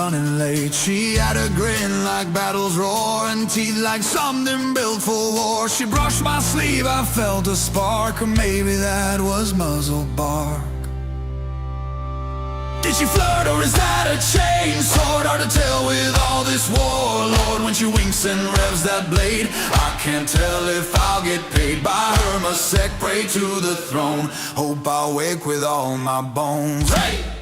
running late. She had a grin like battle's roar and teeth like something built for war. She brushed my sleeve, I felt a spark, or maybe that was muzzle bark. Did she flirt or is that a chainsaw? Hard to tell with all this warlord. When she winks and revs that blade, I can't tell if I'll get paid by her. My sec pray to the throne, hope I'll wake with all my bones. Hey!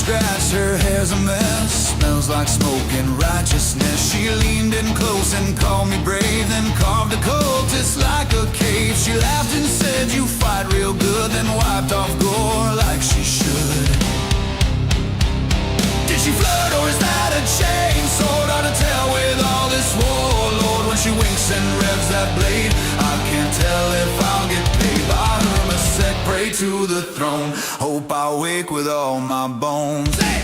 Scratch, her hair's a mess, smells like smoke and righteousness. She leaned in close and called me brave, then carved a cultist like a cave. She laughed and said, you fight real good, then wiped off gore like she should. Did she flirt or is that a chainsaw? Hard to tell with all this warlord. When she winks and revs that blade, I can't tell if I'll get paid by her. My sec pray to the throne, hope I wake with all my bones. Hey!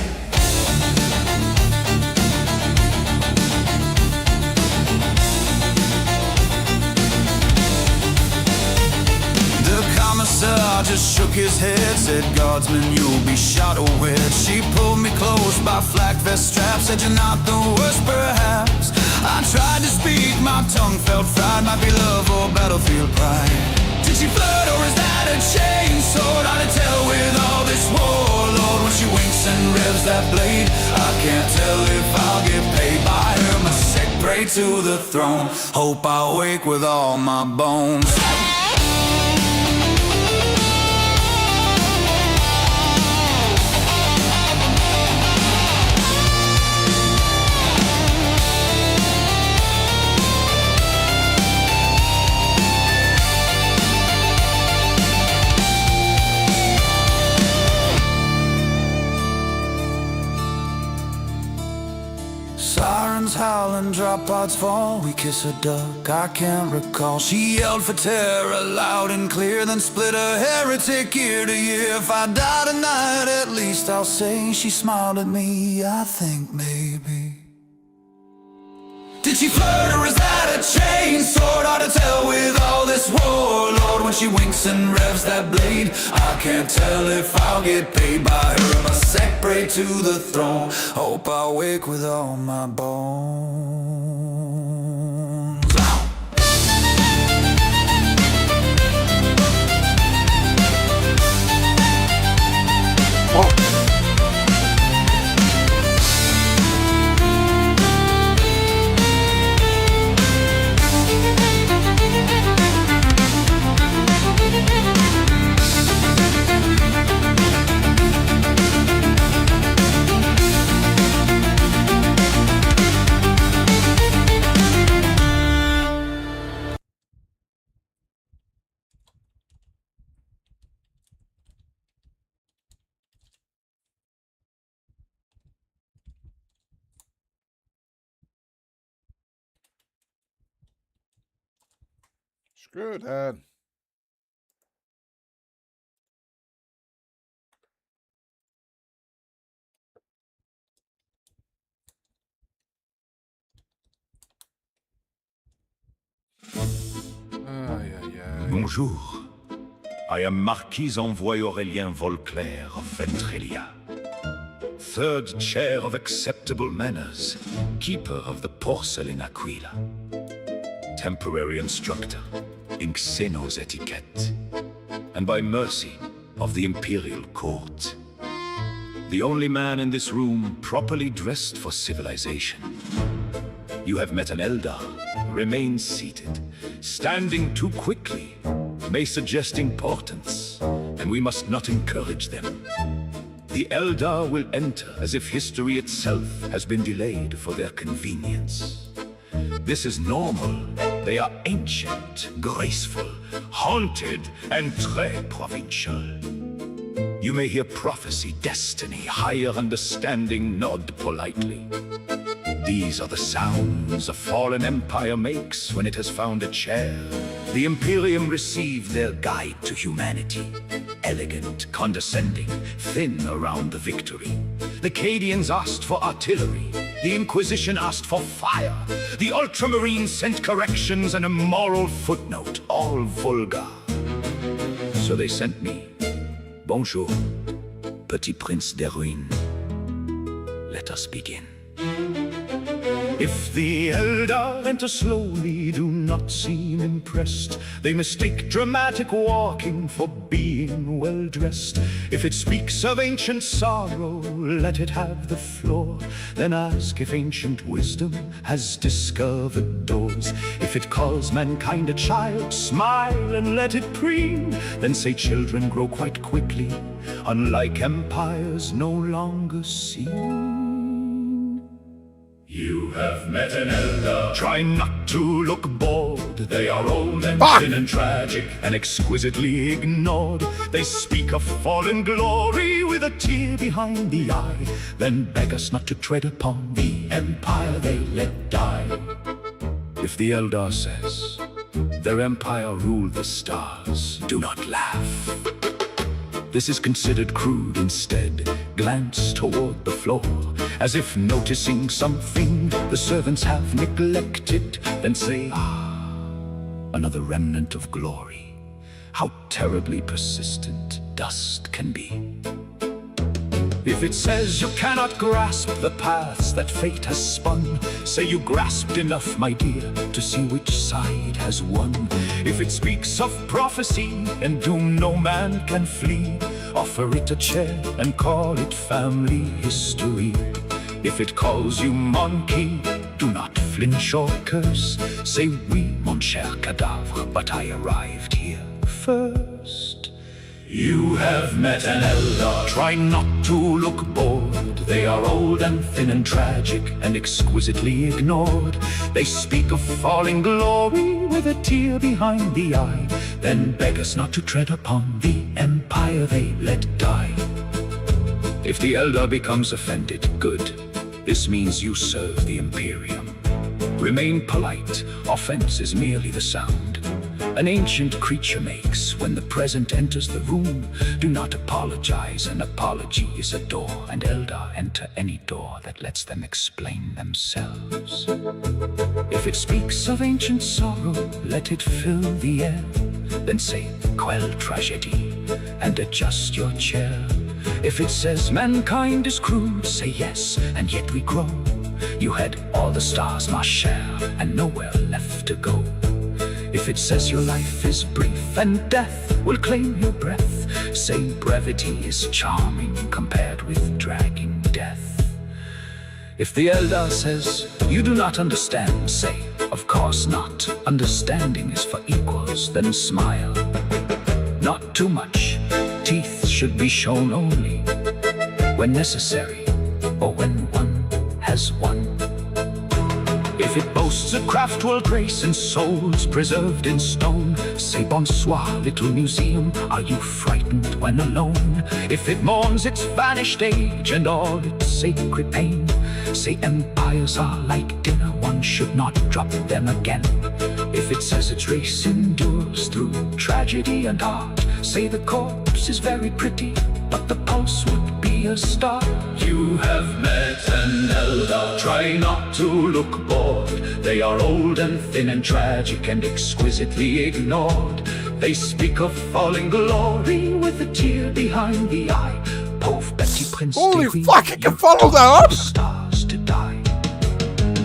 I just shook his head, said, Guardsman, you'll be shot or wed. She pulled me close by flak vest straps, said, you're not the worst perhaps. I tried to speak, my tongue felt fried, might be love or battlefield pride. Did she flirt or is that a chainsaw? Hard to tell with all this warlord. When she winks and revs that blade, I can't tell if I'll get paid by her. My sec pray to the throne, hope I'll wake with all my bones. Sirens howl and drop pods fall, we kiss a duck, I can't recall. She yelled for terror loud and clear, then split her heretic ear to ear. If I die tonight, at least I'll say she smiled at me, I think maybe. Did she flirt or is that a chainsaw? Hard to tell with all this warlord. When she winks and revs that blade, I can't tell if I'll get paid by her. My sec pray to the throne, hope I'll wake with all my bones. Oh. Screw it, Dad. Bonjour. I am Marquis Envoy Aurélien Volclair of Ventrelia, third chair of acceptable manners, keeper of the porcelain Aquila, temporary instructor in Xenos etiquette, and by mercy of the Imperial Court. The only man in this room properly dressed for civilization. You have met an Eldar. Remain seated. Standing too quickly may suggest importance, and we must not encourage them. The Eldar will enter as if history itself has been delayed for their convenience. This is normal. They are ancient, graceful, haunted, and très provincial. You may hear prophecy, destiny, higher understanding nod politely. These are the sounds a fallen empire makes when it has found a chair. The Imperium received their guide to humanity. Elegant, condescending, thin around the victory. The Cadians asked for artillery. The Inquisition asked for fire. The Ultramarines sent corrections and a moral footnote, all vulgar. So they sent me. Bonjour, Petit Prince des Ruines. Let us begin. If the elder enter slowly, do not seem impressed. They mistake dramatic walking for being well-dressed. If it speaks of ancient sorrow, let it have the floor. Then ask if ancient wisdom has discovered doors. If it calls mankind a child, smile and let it preen. Then say children grow quite quickly, unlike empires no longer seen. You have met an elder. Try not to look bored. They are old and thin and tragic and exquisitely ignored. They speak of fallen glory with a tear behind the eye, then beg us not to tread upon the empire they let die. If the elder says their empire ruled the stars, do not laugh. This is considered crude. Instead, glance toward the floor, as if noticing something the servants have neglected. Then say, another remnant of glory. How terribly persistent dust can be. If it says you cannot grasp the paths that fate has spun, say you grasped enough, my dear, to see which side has won. If it speaks of prophecy and doom no man can flee, offer it a chair and call it family history. If it calls you monkey, do not flinch or curse. Say, oui, mon cher cadavre, but I arrived here first. You have met an elder. Try not to look bored. They are old and thin and tragic and exquisitely ignored. They speak of falling glory with a tear behind the eye, then beg us not to tread upon the empire they let die. If the elder becomes offended, good. This means you serve the Imperium. Remain polite. Offense is merely the sound an ancient creature makes when the present enters the room. Do not apologize. An apology is a door, and elder enter any door that lets them explain themselves. If it speaks of ancient sorrow, let it fill the air. Then say, quelle tragédie, and adjust your chair. If it says mankind is crude, say yes, and yet we grow. You had all the stars, ma chère, and nowhere left to go. If it says your life is brief and death will claim your breath, say brevity is charming compared with dragging death. If the elder says you do not understand, say, of course not. Understanding is for equals, then smile. Not too much. Teeth should be shown only when necessary, or when one has won. If it boasts a craftwork grace and souls preserved in stone, say bonsoir, little museum, are you frightened when alone? If it mourns its vanished age and all its sacred pain, say empires are like dinner, one should not drop them again. If it says its race endures through tragedy and art, say the corpse is very pretty, but the pulse would be a star. You have met an elder. Try not to look bored. They are old and thin and tragic and exquisitely ignored. They speak of falling glory with a tear behind the eye. Pauvre petit prince. Holy fuck, I can follow that up! Stars to die.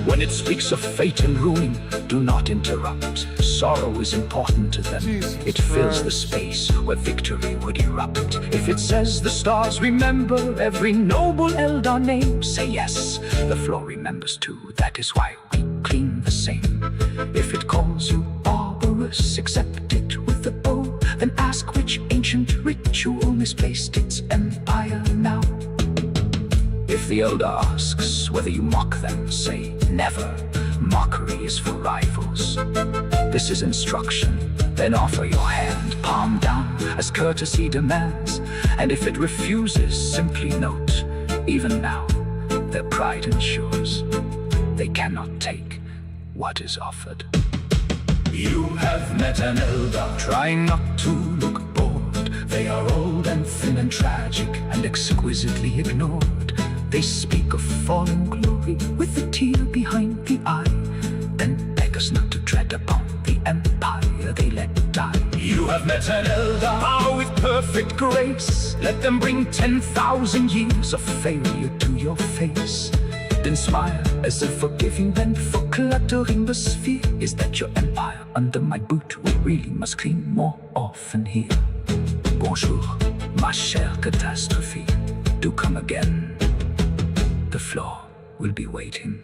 When it speaks of fate and ruin, do not interrupt. Sorrow is important to them. It fills the space where victory would erupt. If it says the stars remember every noble elder name, say yes, the floor remembers too. That is why we clean the same. If it calls you barbarous, accept it with a bow. Then ask which ancient ritual misplaced its empire now. If the elder asks whether you mock them, say never. Mockery is for rivals. This is instruction. Then offer your hand, palm down, as courtesy demands. And if it refuses, simply note, even now, their pride ensures they cannot take what is offered. You have met an elder. Try not to look bored. They are old and thin and tragic and exquisitely ignored. They speak of fallen glory with a tear behind the eye, then beg us not to tread upon the empire they let die. You have met an elder, bow with perfect grace. Let them bring 10,000 years of failure to your face. Then smile as if forgiving them for cluttering the sphere. Is that your empire under my boot? We really must clean more often here. Bonjour, ma chère catastrophe. Do come again. The floor will be waiting.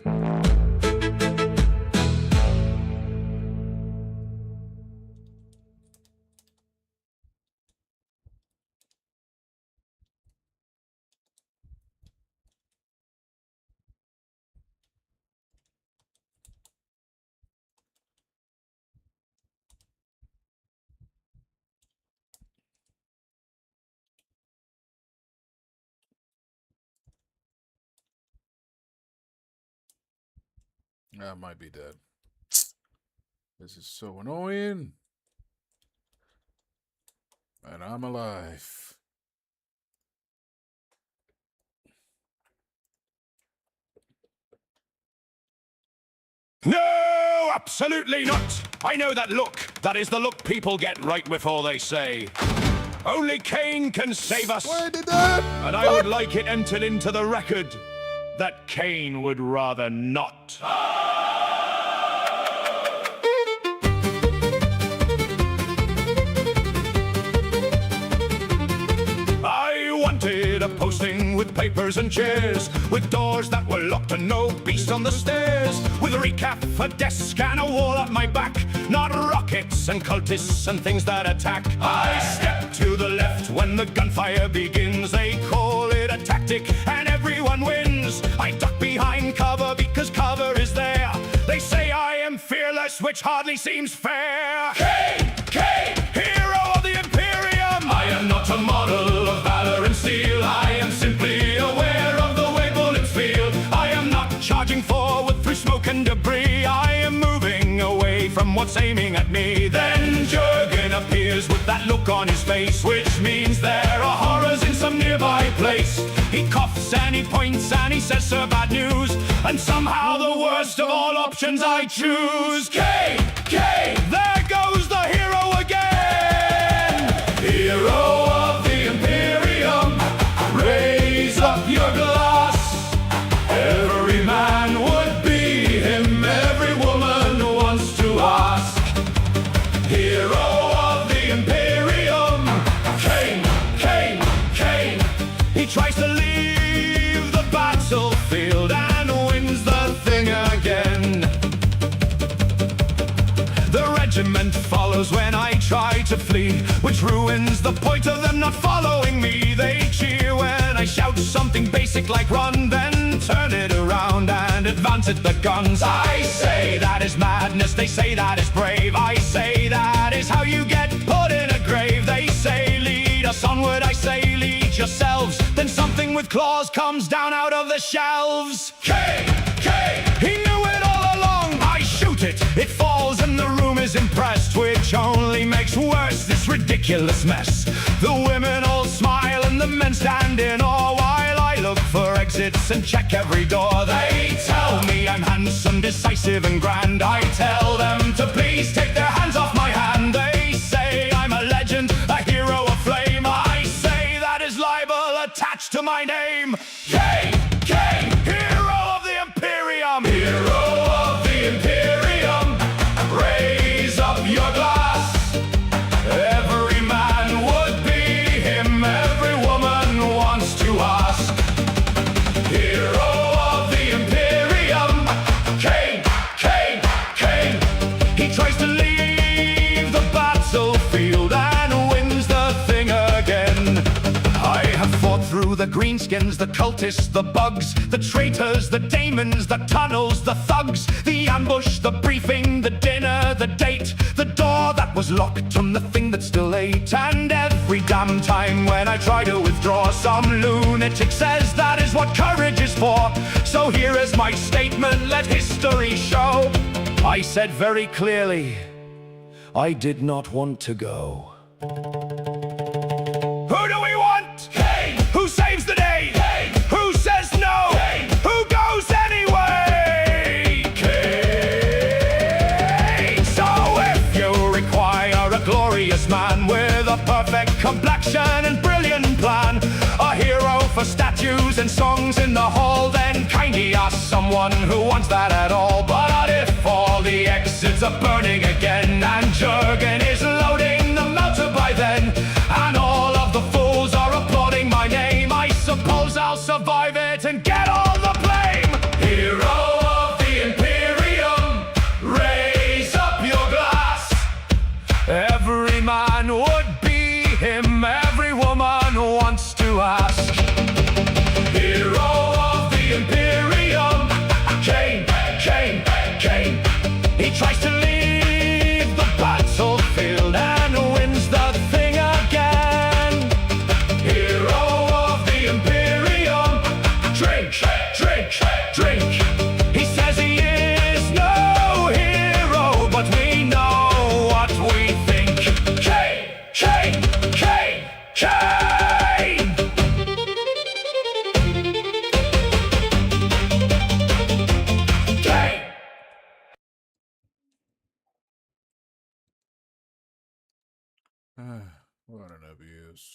I might be dead. This is so annoying. And I'm alive. No, absolutely not. I know that look. That is the look people get right before they say, only Cain can save us. Why did that? And I would like it entered into the record that Cain would rather not. I wanted a posting with papers and chairs, with doors that were locked and no beast on the stairs, with a recap, a desk and a wall at my back, not rockets and cultists and things that attack. I step to the left when the gunfire begins. They call it a tactic and everyone wins. I duck behind cover because cover is there. They say I am fearless, which hardly seems fair. Cain, hero of the Imperium. I am not a model of valor and steel. I am simply aware of the way bullets feel. I am not charging forward through smoke and debris. I am moving away from what's aiming at me. Then Jurgen appears with that look on his face, which means there are horrors in some nearby place. He coughs and he points and he says, "Sir, bad news." And somehow the worst of all options I choose. Cain, there goes the hero again. Hero of the Imperium, raise up your glass. Every man would be him, every woman wants to ask. Hero of the Imperium, Cain. He tries to leave the battlefield and wins the thing again. The regiment follows when I try to flee, which ruins the point of them not following me. They cheer when I shout something basic like run, then turn it around and advance at the guns. I say that is madness, they say that is brave. I say that is how you get put in a grave. They say lead us onward, I say lead yourselves. Then something with claws comes down out of the shelves. Cain, he knew it all along. I shoot it, it falls and the room is impressed, which only makes worse this ridiculous mess. The women all smile and the men stand in awe while I look for exits and check every door. They tell me I'm handsome, decisive and grand. I tell them to please take their hands off my hand. They say I'm a legend, a hero of flame. I say that is libel attached to my name. Cain, hero of the Imperium. Hero of the Imperium, raise up your glass. Every man would be him, every woman wants to ask. Hero of the Imperium, Cain. He tries to leave the battlefield and wins the thing again. I have fought through the greenskins, the cultists, the bugs, the traitors, the daemons, the tunnels, the thugs, the ambush, the briefing, the dinner, the date, the door that was locked on the thing that's still late. And every damn time when I try to withdraw, some lunatic says that is what courage is for. So here is my statement, let history show. I said very clearly, I did not want to go. Who do we want? Cain! Who saves the day? Cain! Who says no? with a perfect complexion and brilliant plan. A hero for statues and songs in the hall. Then kindly ask someone who wants that at all. But what if all the exits are burning again, and Jurgen is loading the melter by then, and all of the fools are applauding my name? I suppose I'll survive it and get all the blame. Hero of the Imperium, raise up your glass. Every man would be him, every woman wants to ask. Hero of the Imperium, Kane, Kane, Kane. He tries to leave the battlefield and wins the thing again. Hero of the Imperium, drink, drink, drink. He says he is no hero, but we know what we think. Kane, Kane, Kane, Kane. Kane. What an abuse.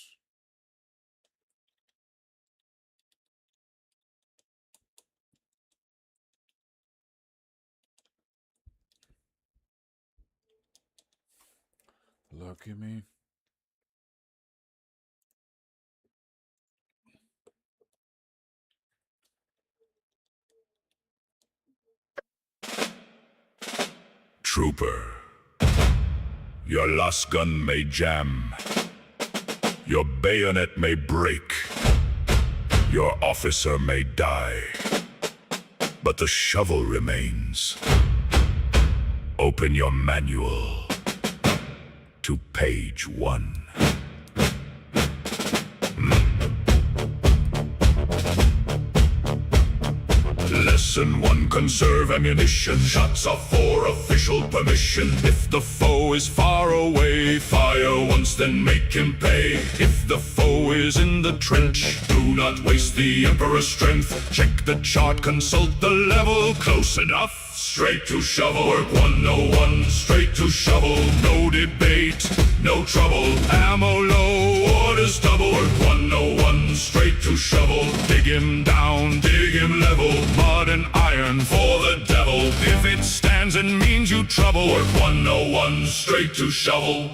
Lucky me. Trooper, your last gun may jam, your bayonet may break, your officer may die, but the shovel remains. Open your manual to page 1. Lesson 1, conserve ammunition. Shots are for official permission. If the foe is far away, fire once, then make him pay. If the foe is in the trench, do not waste the Emperor's strength. Check the chart, consult the level. Close enough, straight to shovel. Work 101, straight to shovel. No debate, no trouble. Ammo low, orders double. Work 101, straight to shovel. Dig him down, dig him level. Mud and iron for the devil. If it stands, it means you trouble. Work 101, straight to shovel.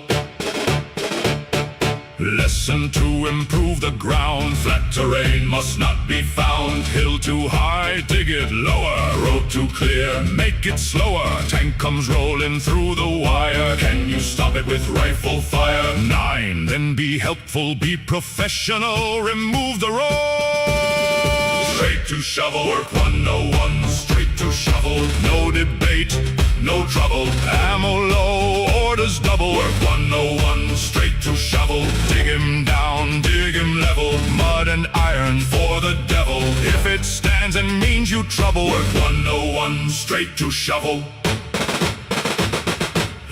Lesson 2, improve the ground. Flat terrain must not be found. Hill too high, dig it lower. Road too clear, make it slower. Tank comes rolling through the wire. Can you stop it with rifle fire? 9, then be helpful, be professional. Remove the road. Straight to shovel. Work 101, straight to shovel. No debate, no trouble. Ammo low, orders double. Work 101, straight to shovel. Dig him down, dig him level. Mud and iron for the devil. If it stands, it means you trouble. Work 101, straight to shovel.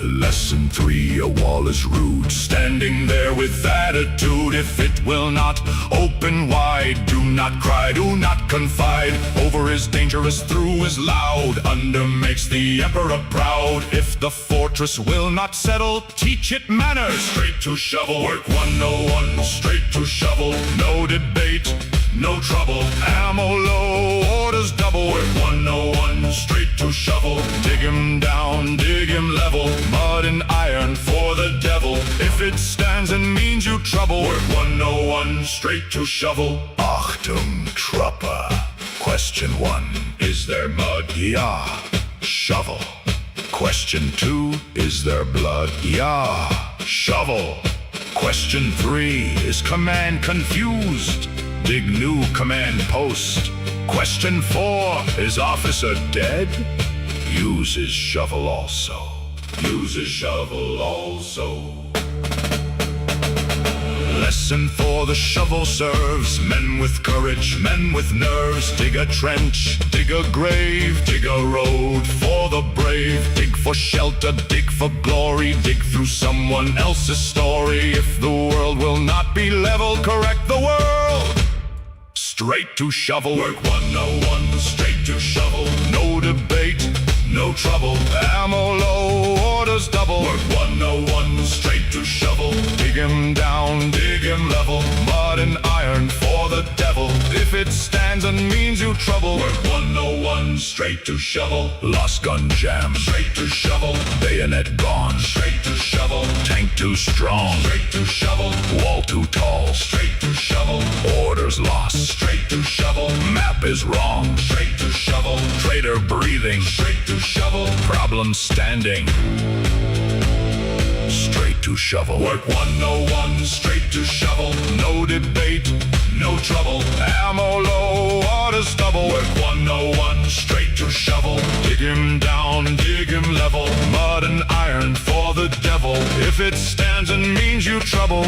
Lesson 3, a wall is rude. Standing there with attitude. If it will not open wide, do not cry, do not confide. Over is dangerous, through is loud. Under makes the Emperor proud. If the fortress will not settle, teach it manners. Straight to shovel. Work 101, straight to shovel. No debate, no trouble. Ammo low, orders double. Work 101, straight to shovel. Dig him down, dig him level. Mud and iron for the devil. If it stands, it means you trouble. Work 101, straight to shovel. Achtung, Trapper. Question 1, is there mud? Ja. Shovel. Question 2, is there blood? Ja. Shovel. Question 3, is command confused? Dig new command post. Question 4, is officer dead? Use his shovel also. Use his shovel also. Lesson 4, the shovel serves men with courage, men with nerves. Dig a trench, dig a grave, dig a road for the brave. Dig for shelter, dig for glory, dig through someone else's story. If the world will not be level, correct the world. Straight to shovel. Work 101, straight to shovel. No debate, no trouble. Ammo low, orders double. Work 101 straight to shovel. Dig him down, dig him level. Mud and iron for the devil. If it stands and means you trouble. Work 101 straight to shovel. Lost gun jam, straight to shovel. Bayonet gone, straight to shovel. Tank too strong, straight to shovel. Wall too tall, straight to shovel. Orders lost, straight to shovel. Map is wrong, straight to shovel. Traitor breathing, straight to shovel. Problem standing, straight to shovel. Work 101 straight to shovel. No debate, no trouble. Ammo low, orders double. Work 101 straight to shovel. Dig him down, dig him level. Mud and iron for the devil. If it stands and means you trouble.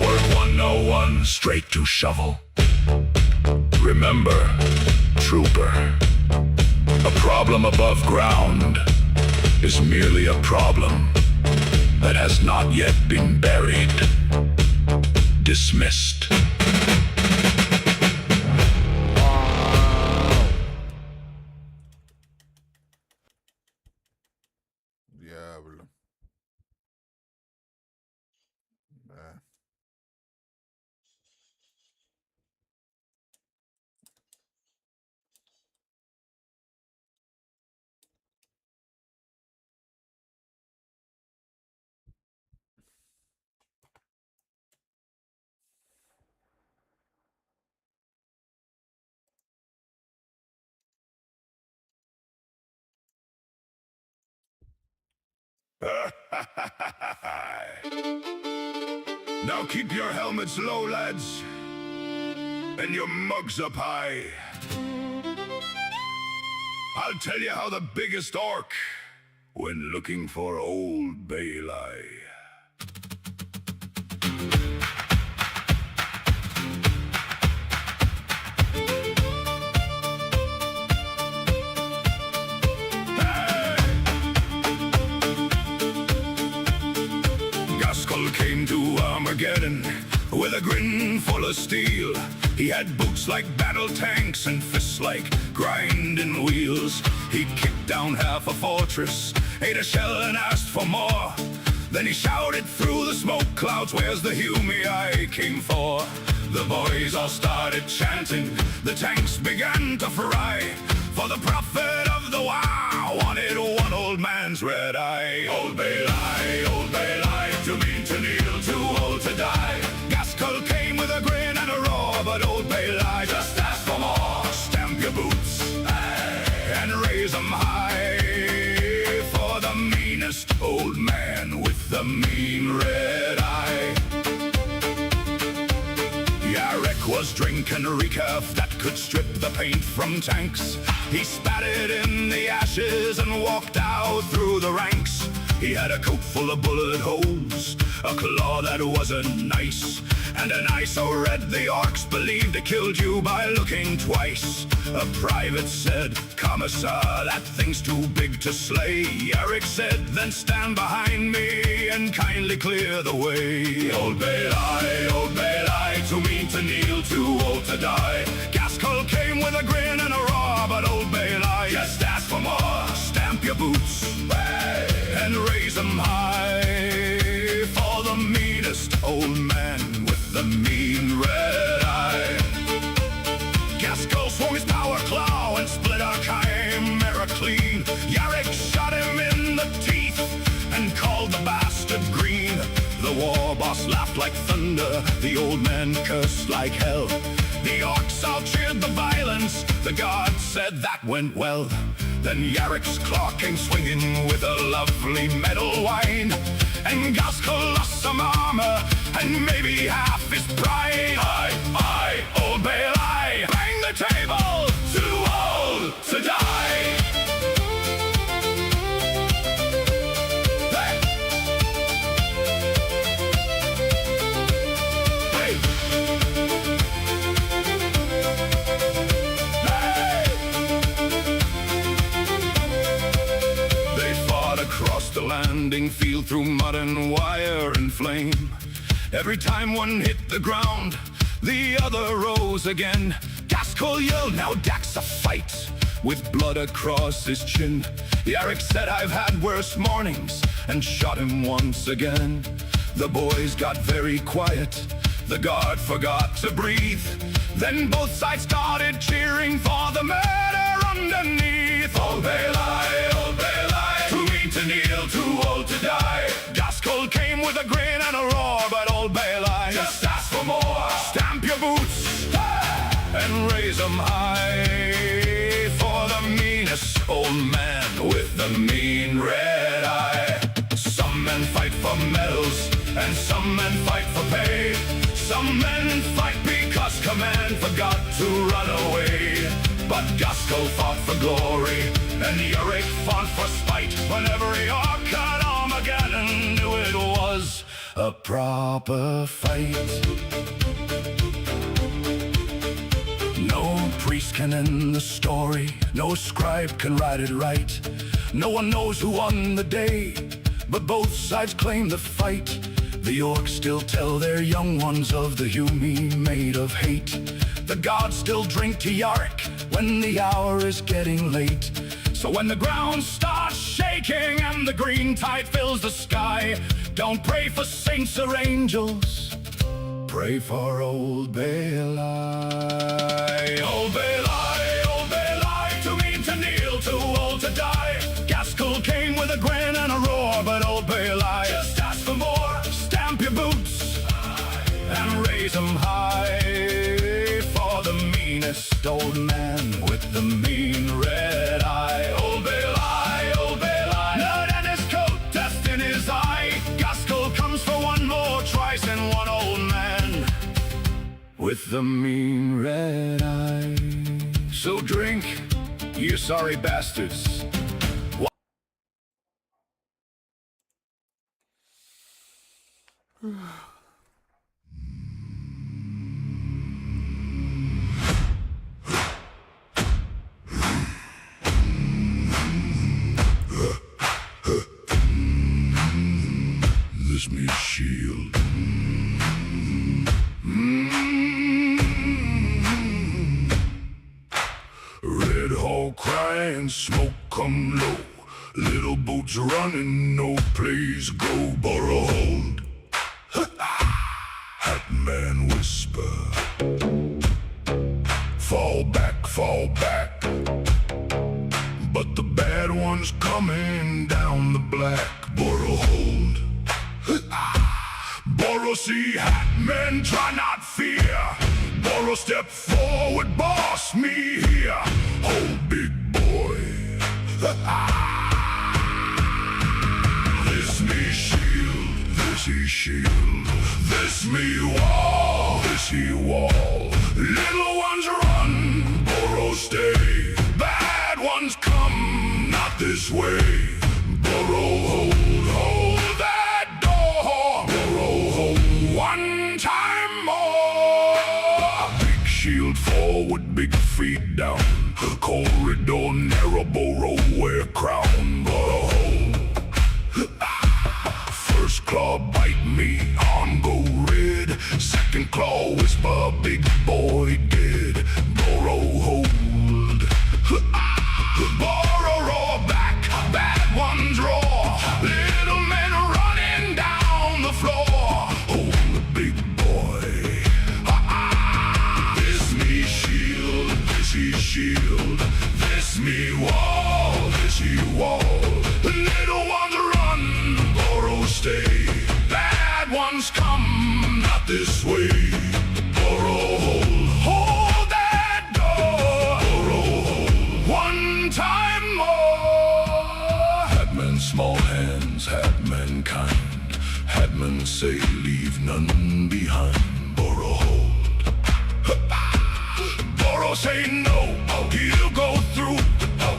Work 101 straight to shovel. Remember, trooper, a problem above ground is merely a problem that has not yet been buried. Dismissed. Diablo. Now keep your helmets low, lads, and your mugs up high. I'll tell you how the biggest orc when looking for old Bailey. Came to Armageddon with a grin full of steel. He had boots like battle tanks and fists like grinding wheels. He kicked down half a fortress, ate a shell and asked for more. Then he shouted through the smoke clouds, "Where's the Hume I came for?" The boys all started chanting, the tanks began to fry. For the prophet of the Wow wanted one old man's red eye. Old Bailey, too mean to kneel, too old to die. Gaskell came with a grin and a roar, but old Bailey just asked for more. Stamp your boots, and raise them high, for the meanest old man with the mean red eye. Yarrick was drinking recaf that could strip the paint from tanks. He spat it in the ashes and walked out through the ranks. He had a coat full of bullet holes, a claw that wasn't nice, and an eye so red the orcs believed it killed you by looking twice. A private said, "Commissar, that thing's too big to slay." Yarrick said, "Then stand behind me and kindly clear the way." Old Bailey, too mean to kneel, too old to die. Gaskell came with a grin and a roar, but old Bailey just asked for more. Stamp your boots, and raise them high, for the meanest old man with the mean red eye. Gaskell swung his power claw and split our chimera clean. Yarrick shot him in the teeth and called the bastard green. The war boss laughed like thunder, the old man cursed like hell. The orcs all cheered the violence, the guard said that went well. Then Yarrick's claw came swinging with a lovely metal wine, and Gaskell lost some armor and maybe half his pride. I, old Bailey, bang the table, too old to die. Hey! Hey! Across the landing field through mud and wire and flame. Every time one hit the ground, the other rose again. Gaskell yelled, "Now Dax a fight," with blood across his chin. Yarrick said I've had worse mornings and shot him once again. The boys got very quiet, the guard forgot to breathe. Then both sides started cheering for the murder underneath. Old Bailey, too mean to kneel, too old to die. Gaskell came with a grin and a roar, but Old Bailey just ask for more. Stamp your boots and raise them high for the meanest old man with the mean red eye. Some men fight for medals and some men fight for pay. Some men fight because command forgot to run away. But Gaskell fought for glory and Yarrick fought for spite. Whenever he cut Armageddon, knew it was a proper fight. No priest can end the story, no scribe can write it right. No one knows who won the day, but both sides claim the fight. The orcs still tell their young ones of the Hume made of hate. The gods still drink to Yarrick when the hour is getting late. So when the ground starts shaking and the green tide fills the sky, don't pray for saints or angels, pray for Old Bailey. Old Bailey, too mean to kneel, too old to die. Gaskell came with a grin and a roar, but Old Bailey just ask for more. Stamp your boots and raise them high for the meanest old man with the mean red eye. Old Bailey, blood in his coat, dust in his eye. Gaskell comes for one more tries and one old man with the mean red eye. So drink, you sorry bastards. This me shield. Red hawk crying, smoke come low. Little boats running, no place go. Borrow hold. Hatman whisper. Fall back, fall back. But the bad one's coming down the black. Borrow hold. Borrow see Hatman, try not fear. Borrow step forward, boss me here. Oh, big boy. This me shield, this he shield. This me wall, this he wall. Little ones run, Borrow stay. Bad ones come, not this way. Borrow hold that door. Borrow hold one time more. Big shield forward, big feet down. Corridor narrow, Borrow wear crown. Borrow hold. First claw bite me, arm go red. Second claw whisper, big boy dead. Borrow hold. Borrow roar back, bad ones roar. Little men running down the floor. Hold the big boy. This me shield, this he shield. This me wall, this he wall. Little ones run, Borrow stay. Bad ones come, not this way. Borrow hold that door. Borrow hold one time more. Hatman small hands, Hatman kind. Hatman say leave none behind. Borrow hold. Borrow say no, he'll go through.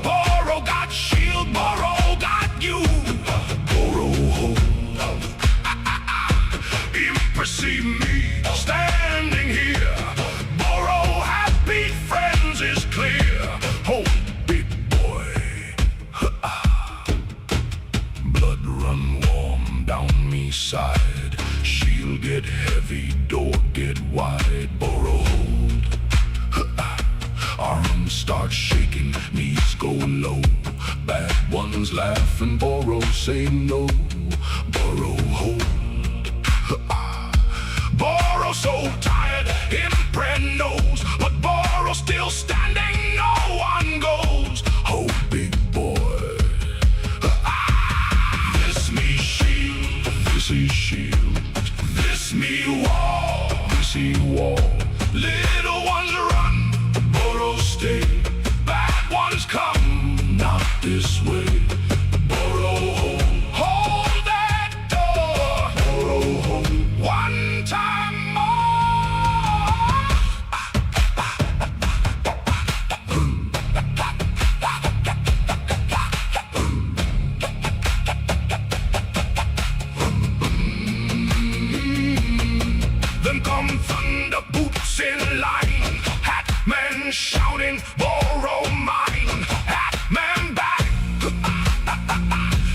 Borrow got shield, Borrow got you. Borrow hold. Perceive me standing here. Borrow happy friends is clear. Hold big boy. Blood run warm down me side. Shield get heavy, door get wide. Borrow hold. Arms start shaking, knees go low. Bad ones friends laugh and Boro say no. Boro hold. Boro so tired, Impre knows, but Boro still standing, no one goes. Oh, big boy. This me shield, this is shield. This me wall, this he wall. Little ones run, Boro stay. Bad ones come, not this way. Boro hold that door. Boro hold one time more. Then come thunder boots in line, Hatman shouting, Boro mine, Hatman back.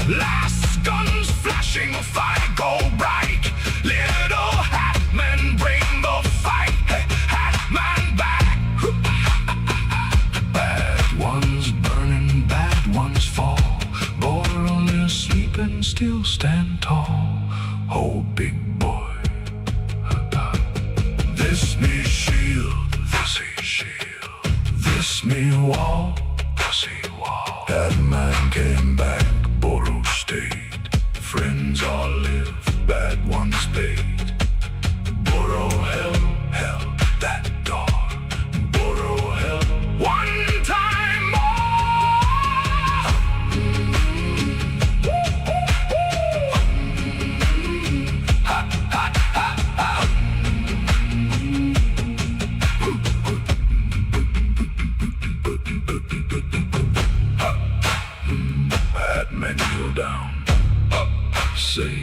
Last guns flashing, fire go bright. Little Hatman bring the fight. Hatman back. Bad ones burning, bad ones fall. Boro is sleeping, still stand tall. Oh, big boy. This me shield, this he shield. This me wall, this he wall. That man came back, Boro stayed. Friends all live, bad ones paid. Boro held that door. Boro held one time more. Hatman kneel down. Say,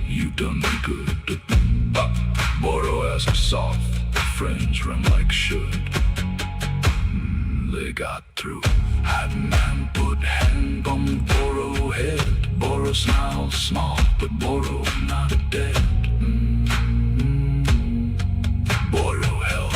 you done me good. Boro asks soft, friends run like should. They got through. Hatman put hand on Boro head. Boro smile small, but Boro not dead. Boro held.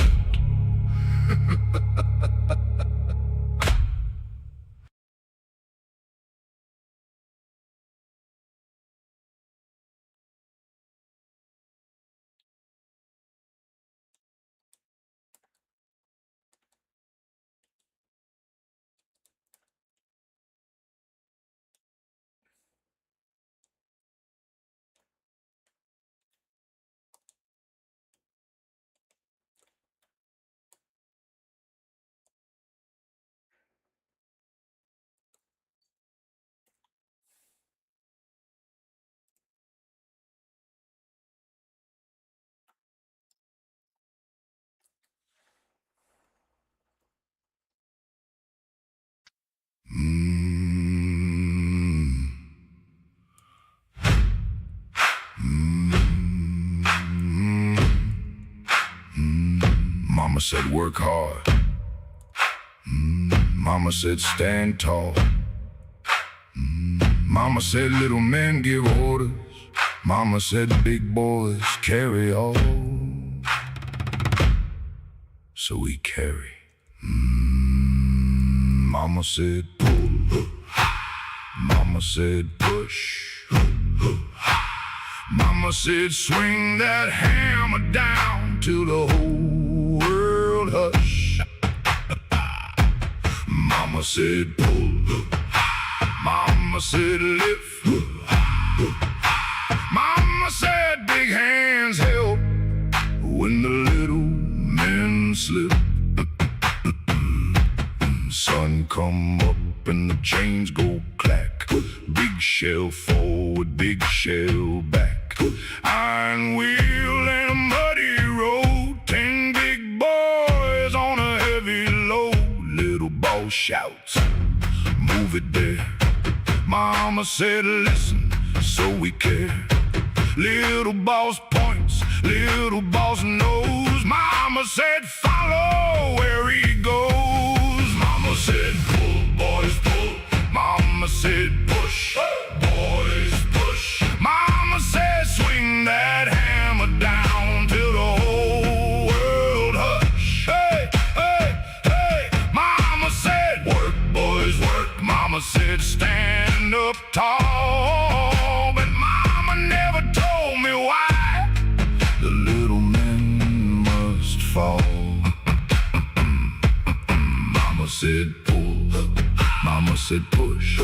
Mama said work hard. Mama said stand tall. Mama said little men give orders. Mama said big boys carry all. So we carry. Mama said pull. Mama said push. Mama said swing that hammer down till the whole world hush. Mama said pull. Mama said lift. Mama said big hands help when the little men slip. Sun come up and the chains go clack. Big shell forward, big shell back. Iron wheel and a muddy road. 10 big boys on a heavy load. Little boss shouts, move it there. Mama said listen, so we care. Little boss points, little boss knows. Mama said follow where he goes. Mama said pull, boys pull. Mama said push, boys push. Mama said swing that hammer down till the whole world hush. Hey, hey, hey. Mama said work, boys work. Mama said stand said push.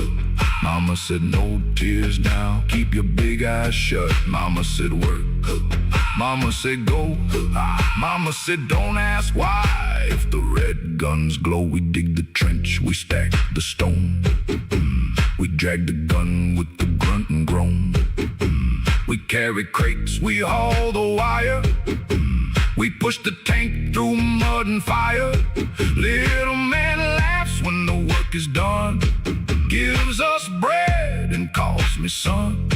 Mama said no tears now, keep your big eyes shut. Mama said work. Mama said go. Mama said don't ask why. If the red guns glow, we dig the trench, we stack the stone. We drag the gun with the grunt and groan. We carry crates, we haul the wire. We push the tank through mud and fire. Little man laughs when the work is done, gives us bread and calls me son.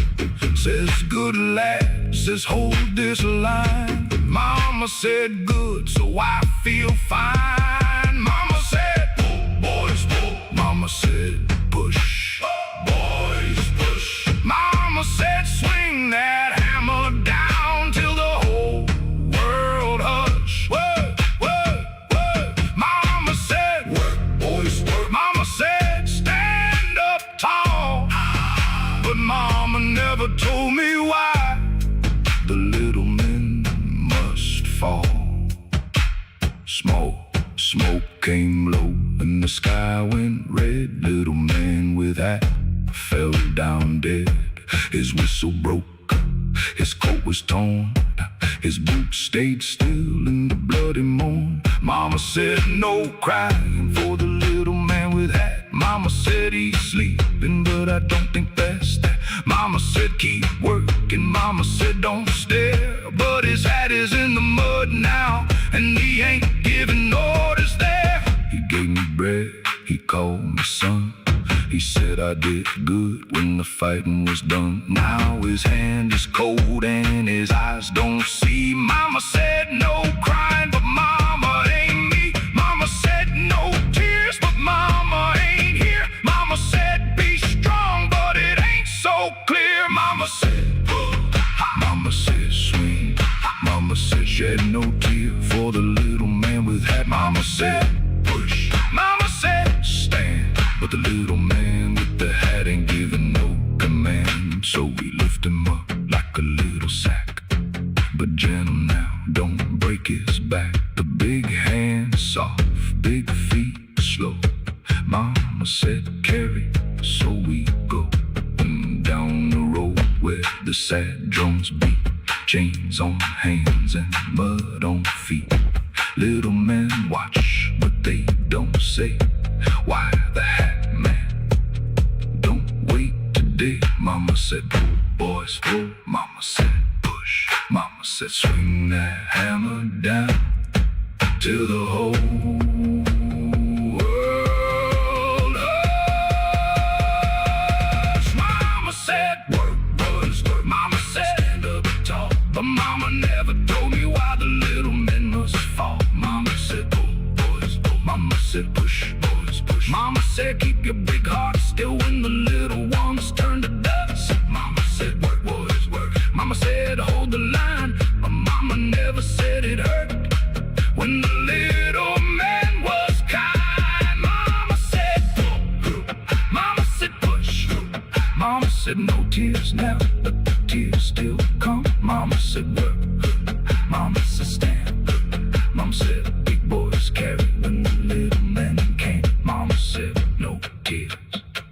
Says good lad, says hold this line. Mama said good, so I feel fine. Mama said pull, boys pull. Mama said push, boys push. Mama said swing that hammer down till the whole world hush. Work, work, work. Mama said work, boys work. Mama said stand up tall. But Mama never told me why the little men must fall. Smoke came low and the sky went red. Little man with hat fell down dead. His whistle broke, his coat was torn, his boots stayed still in the bloody morn. Mama said no crying for the little man with hat. Mama said he's sleeping, but I don't think that's that. Mama said keep working. Mama said don't stare, but his hat is in the mud now, and he ain't giving orders there. He gave me bread, he called me son. He said I did good when the fighting was done. Now his hand is cold and his eyes don't see. Mama said no crying, but Mama ain't me. Mama said no tears, but Mama ain't here. Mama said be strong, but it ain't so clear. Mama said pull, Mama said swing. Mama said shed no tear for the little man with hat. Mama said push. Mama said stand, but the little man with the hat ain't giving no command. So we lift him up like a little sack, but gentle now, don't break his back. The big hands soft, big feet slow. Mama said carry, so we go. And down the road where the sad drums beat, chains on hands and mud on feet. Little men watch, but they don't say why the hat man don't wait to dig. Mama said pull, boys pull. Mama said push. Mama said swing that hammer down till the whole world hush. Mama said work, boys work. Mama said stand up tall, but Mama never told me why the little men must fall. Mama said pull, boys pull. Mama said push, boys push. Mama said keep your big heart still when the little ones turn to dust. Mama said work, boys work. Mama said hold the line, but Mama never said it hurt when the little man was kind. Mama said pull, Mama said push. Mama said no tears now, but the tears still come. Mama said work, Mama said stand. Mama said big boys carry when the little men can't. Mama said no tears,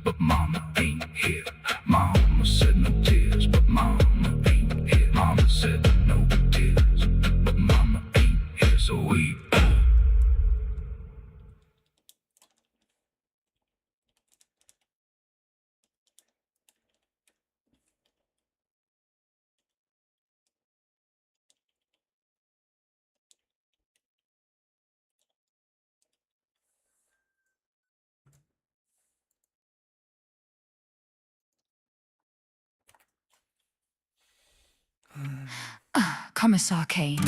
but Mama ain't here. Mama said no tears, but Mama ain't here. Mama said no tears, but Mama ain't here. So we pull. Commissar Kane,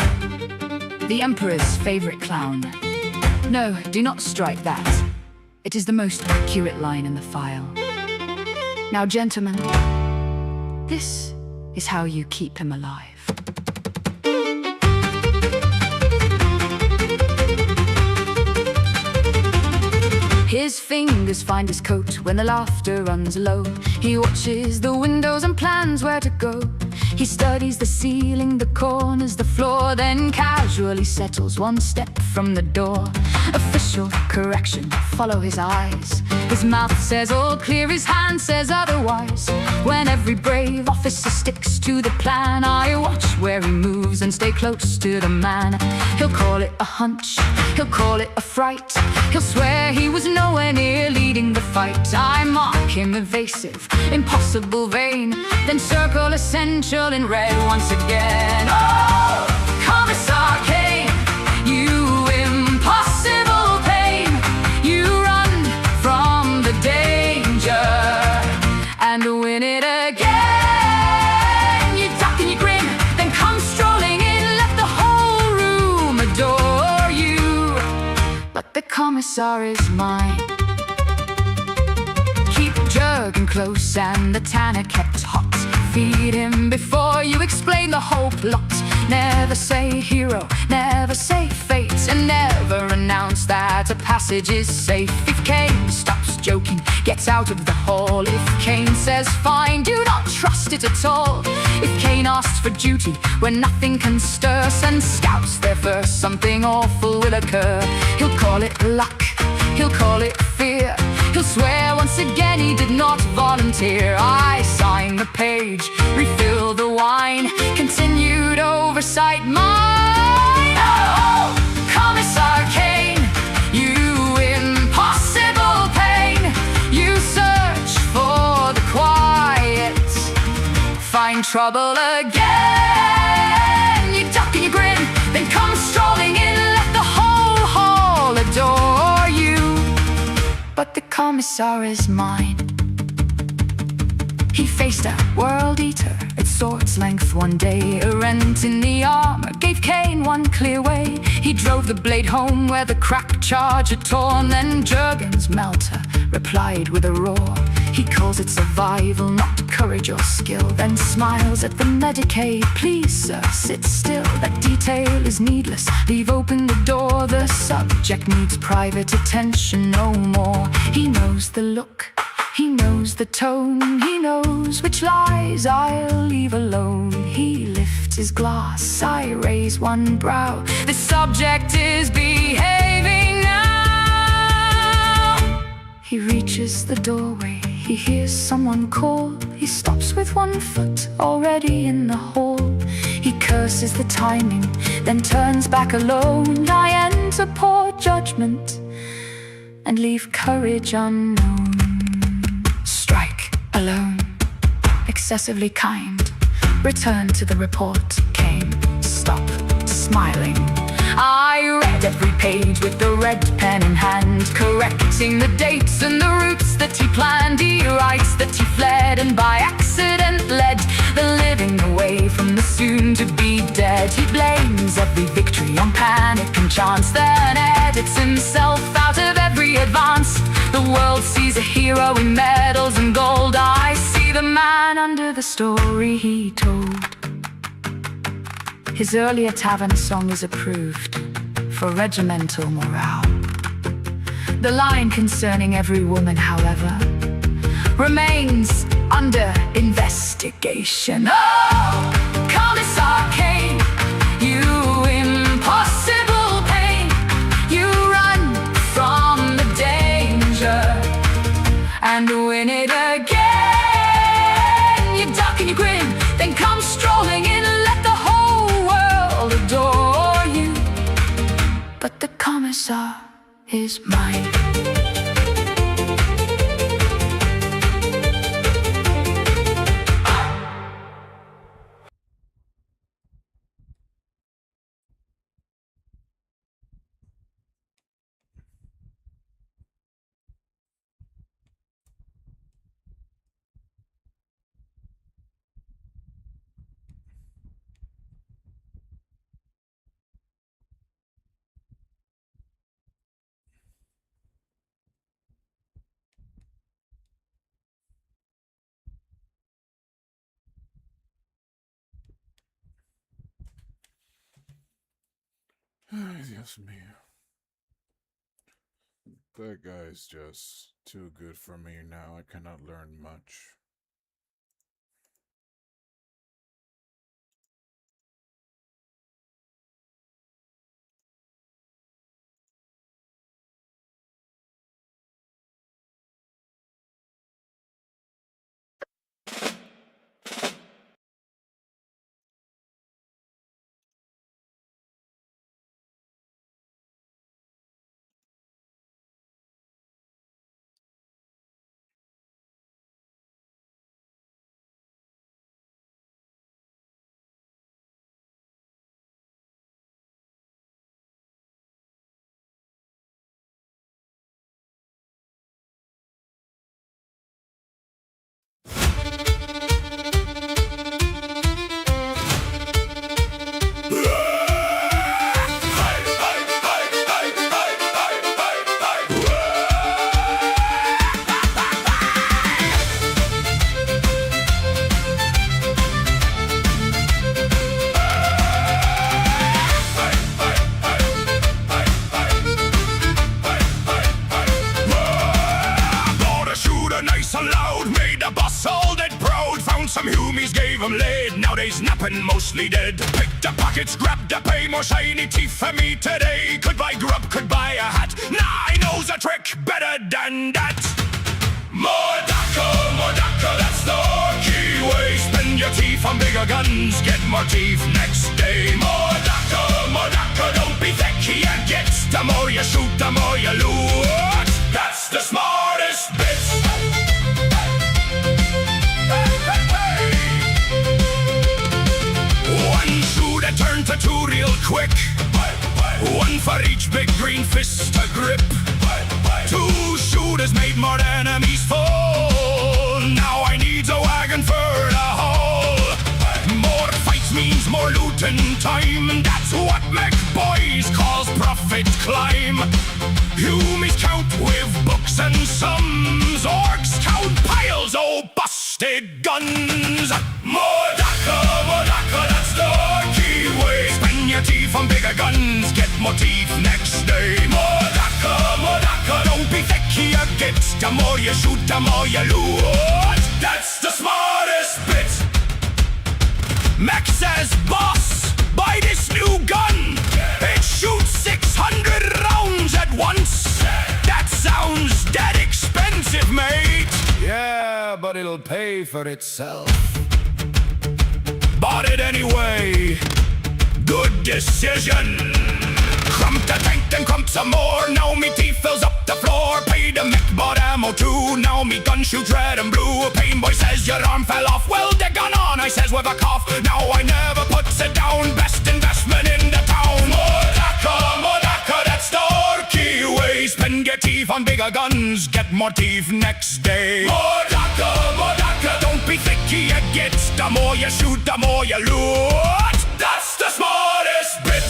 the Emperor's favorite clown. No, do not strike that. It is the most accurate line in the file. Now, gentlemen, this is how you keep him alive. His fingers find his coat when the laughter runs low. He watches the windows and plans where to go. He studies the ceiling, the corners, the floor, then casually settles one step from the door. Official correction, follow his eyes. His mouth says all clear, his hand says otherwise. When every brave officer sticks to the plan, I watch where he moves and stay close to the man. He'll call it a hunch, he'll call it a fright. He'll swear he was nowhere near leading the fight. I mark him evasive, impossible, vain, then circle essential in red once again. Oh, Commissar Kane, you impossible pain. You run from the danger and win it again. You duck and you grin, then come strolling in, let the whole room adore you. But the Commissar is mine. Keep jerking close and the tanner kept hot. Feed him before you explain the whole plot. Never say hero, never say fate, and never announce that a passage is safe. If Kane stops joking, gets out of the hall. If Kane says fine, do not trust it at all. If Kane asks for duty when nothing can stir, send scouts there first, something awful will occur. He'll call it luck, he'll call it fear. He'll swear once again he did not volunteer. I sign the page, refill the wine, continued oversight mine. Oh, Commissar Kane, you impossible pain. You search for the quiet, find trouble again. You duck and you grin, then come strolling in, let the whole hall adore you. But the Commissar is mine. He faced a world eater at sword's length one day. A rent in the armor gave Kane one clear way. He drove the blade home where the cracked charge had torn. Then Jurgen's melter replied with a roar. He calls it survival, not courage or skill, then smiles at the Medicaid. Please sir, sit still, that detail is needless. Leave open the door, the subject needs private attention no more. He knows the look, he knows the tone, he knows which lies I'll leave alone. He lifts his glass, I raise one brow. The subject is behaving now. He reaches the doorway, he hears someone call. He stops with one foot already in the hall. He curses the timing, then turns back alone. I enter poor judgment and leave courage unknown. Strike alone, excessively kind. Return to the report, Kane. Stop smiling. I read every page with the red pen in hand, correcting the dates and the routes that he planned. He writes that he fled and by accident led the living away from the soon-to-be dead. He blames every victory on panic and chance, then edits himself out of every advance. The world sees a hero in medals and gold. I see the man under the story he told. His earlier tavern song is approved for regimental morale. The line concerning every woman, however, remains under investigation. Oh, Commissar Kane, you impossible pain. You run from the danger and win it again. You duck and you grin, then come strolling in, let the whole world adore you. But the Commissar is mine. Yes, me. That guy's just too good for me now. I cannot learn much. eyes napping, mostly dead. Picked the pockets, grabbed the pay, more shiny teeth for me today. Could buy grub, could buy a hat. Nah, I knows a trick better than that. More DACA, that's the key way. Spend your teeth on bigger guns, get more teeth next day. More DACA, don't be thicky and get. The more you shoot, the more you loot. That's the smartest bit. One shooter turned to two real quick. One for each big green fist to grip. Two shooters made more enemies fall. Now I need a wagon for the haul. More fights means more loot and time, and that's what Mech Boys calls profit climb. Humies count with books and sums. Orcs count piles, oh busted guns. More DACA, that's the key way. Spend your teeth on bigger guns, get more teeth next day. More DACA, don't be thicky you get. The more you shoot, the more you loot. That's the smartest bit. Mech says, boss, buy this new gun. It shoots 600 rounds at once. That sounds dead expensive, mate. Yeah, but it'll pay for itself. Bought it anyway. Good decision. Crump the tank, then crump some more. Now me teeth fills up the floor. Paid a mech, bought ammo too. Now me gun shoots red and blue. A pain boy says your arm fell off. Well, the gun on, I says with a cough. Now I never puts it down. Best investment in the town. More DACA, that's the key way. Spend your teeth on bigger guns, get more teeth next day. More DACA, don't be thicky you get. The more you shoot, the more you loot. That's the smartest bit.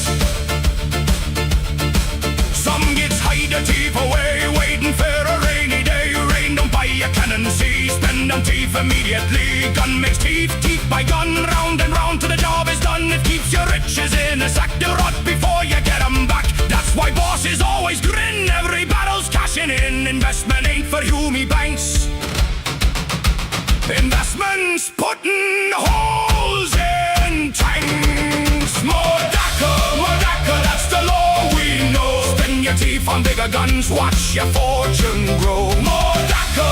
Some gets hide their teeth away, waiting for a rainy day. Rain don't buy a cannon, see. Spend them teeth immediately. Gun makes teeth, teeth by gun. Round and round till the job is done. It keeps your riches in a sack. They rot before you get them back. That's why bosses always grin. Every battle's cashing in. Investment ain't for Humie banks. Investments putting holes in tanks. More DACA, that's the law we know. Spend your teeth on bigger guns, watch your fortune grow. More DACA,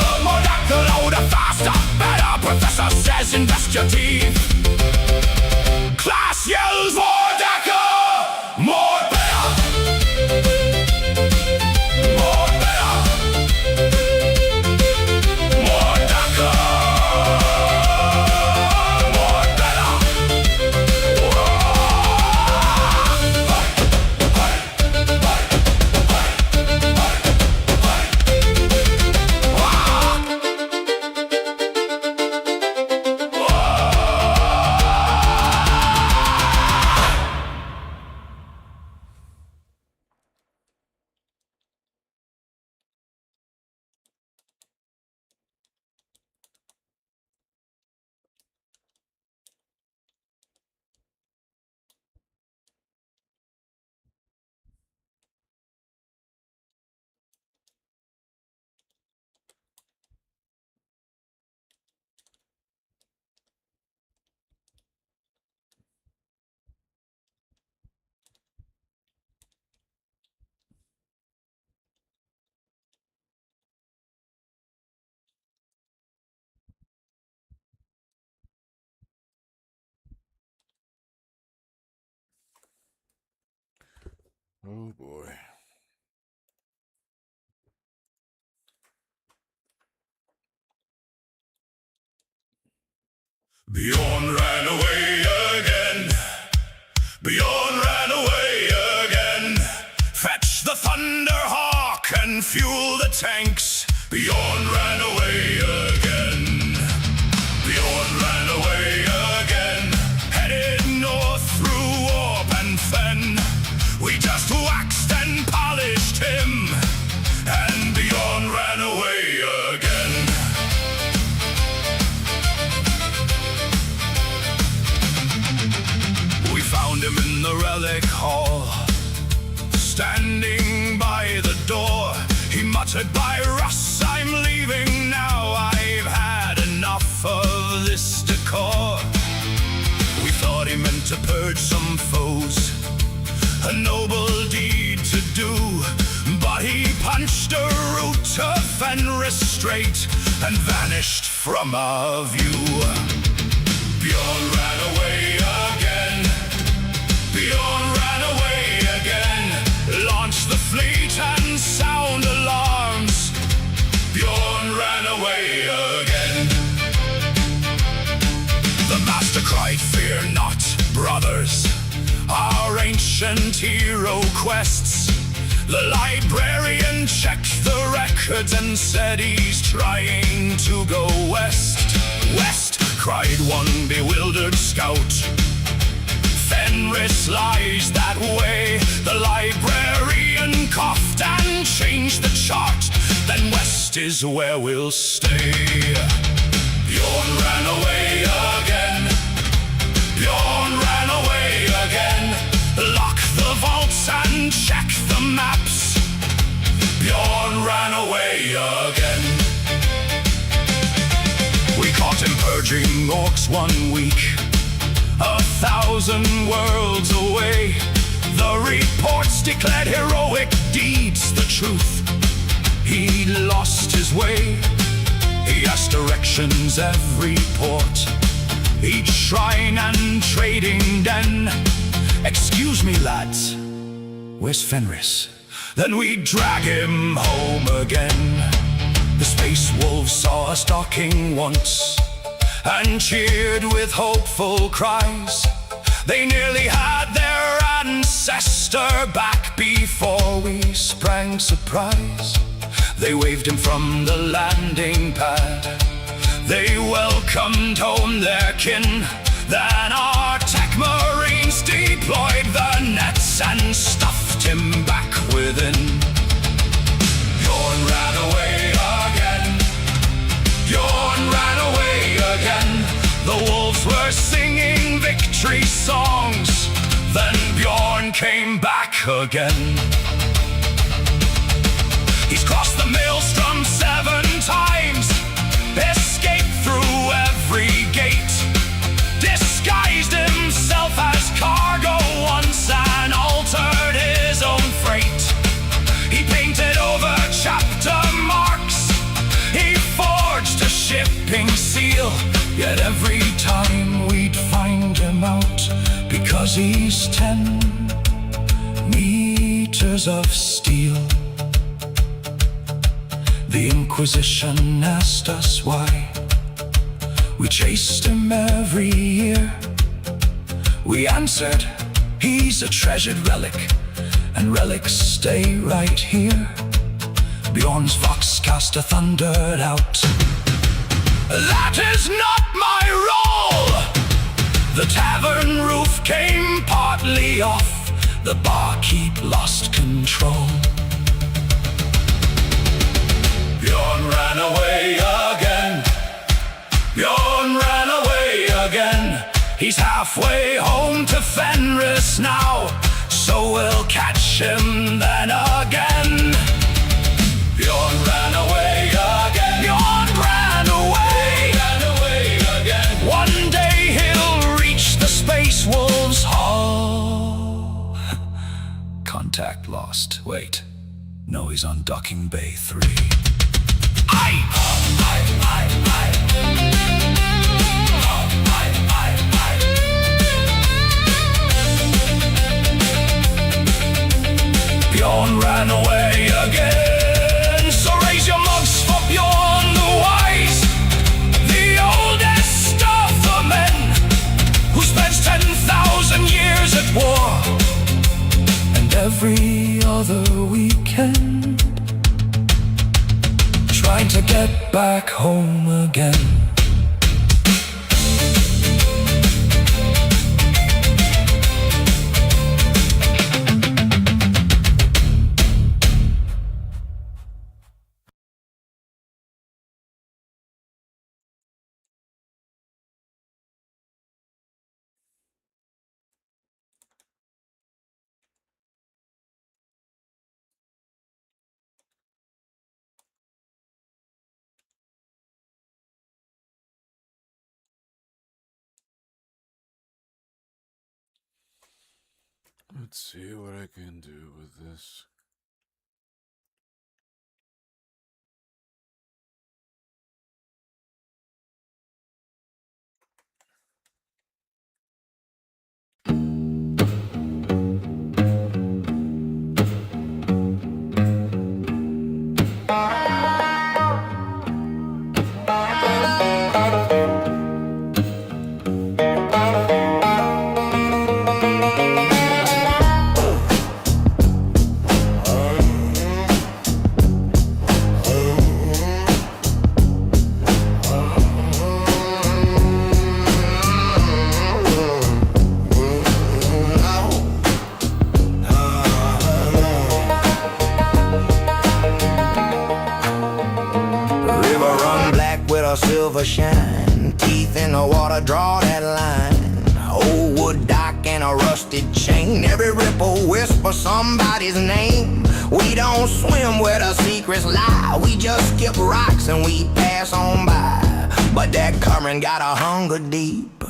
louder, faster, better. Professor says invest your teeth. Class yells more DACA, more better. More better. More DACA. More better. Oh boy. Bjorn ran away again. Bjorn ran away again. Fetch the Thunderhawk and fuel the tanks. Bjorn ran away again. Bjorn ran away again. Headed north through Warp and Fen. We just waxed and polished him, and Bjorn ran away again. We found him in the relic hall, standing by the door. He muttered, "By Russ, I'm leaving now. I've had enough of this decor." We thought he meant to purge some foes, a noble deed to do, but he punched a route to Fenris straight and vanished from our view. Bjorn ran away again. Bjorn ran away again. Launched the fleet and sound alarms. Bjorn ran away again. The master cried, "Fear not, brothers, our ancient hero quests." The librarian checked the records and said he's trying to go west. West, cried one bewildered scout. Fenris lies that way. The librarian coughed and changed the chart. Then west is where we'll stay. Bjorn ran away again. Bjorn ran away again. Lock the vaults and check the maps. Bjorn ran away again. We caught him purging orcs one week, 1,000 worlds away. The reports declared heroic deeds, the truth. He lost his way. He asked directions every port, each shrine and trading den. "Excuse me, lads, where's Fenris?" Then we drag him home again. The space wolves saw us docking once and cheered with hopeful cries. They nearly had their ancestor back before we sprang surprise. They waved him from the landing pad. They welcomed home their kin. Then our tech marines deployed the nets and stuffed him back within. Bjorn ran away again. Bjorn ran away again. The wolves were singing victory songs. Then Bjorn came back again. He's crossed the maelstrom 7 times, escaped through every gate, disguised himself as cargo once and altered his own freight. He painted over chapter marks, he forged a shipping seal, yet every time we'd find him out, because he's 10 meters of steel. The Inquisition asked us why we chased him every year. We answered, he's a treasured relic, and relics stay right here. Bjorn's Voxcaster thundered out, "That is not my role!" The tavern roof came partly off. The barkeep lost control. Bjorn ran away again. Bjorn ran away again. He's halfway home to Fenris now, so we'll catch him then again. Bjorn ran away again. Bjorn ran away. Ran away again. One day he'll reach the Space Wolves' Hall. Contact lost. Wait. No, he's on Docking Bay 3. Bjorn ran away again. So raise your mugs for Bjorn the Wise, the oldest of the men, who spends 10,000 years at war, and every other weekend trying to get back home again. Let's see what I can do with this. River run black with a silver shine. Teeth in the water draw that line. Old wood dock and a rusted chain. Every ripple whisper somebody's name. We don't swim where the secrets lie. We just skip rocks and we pass on by. But that current got a hunger deep.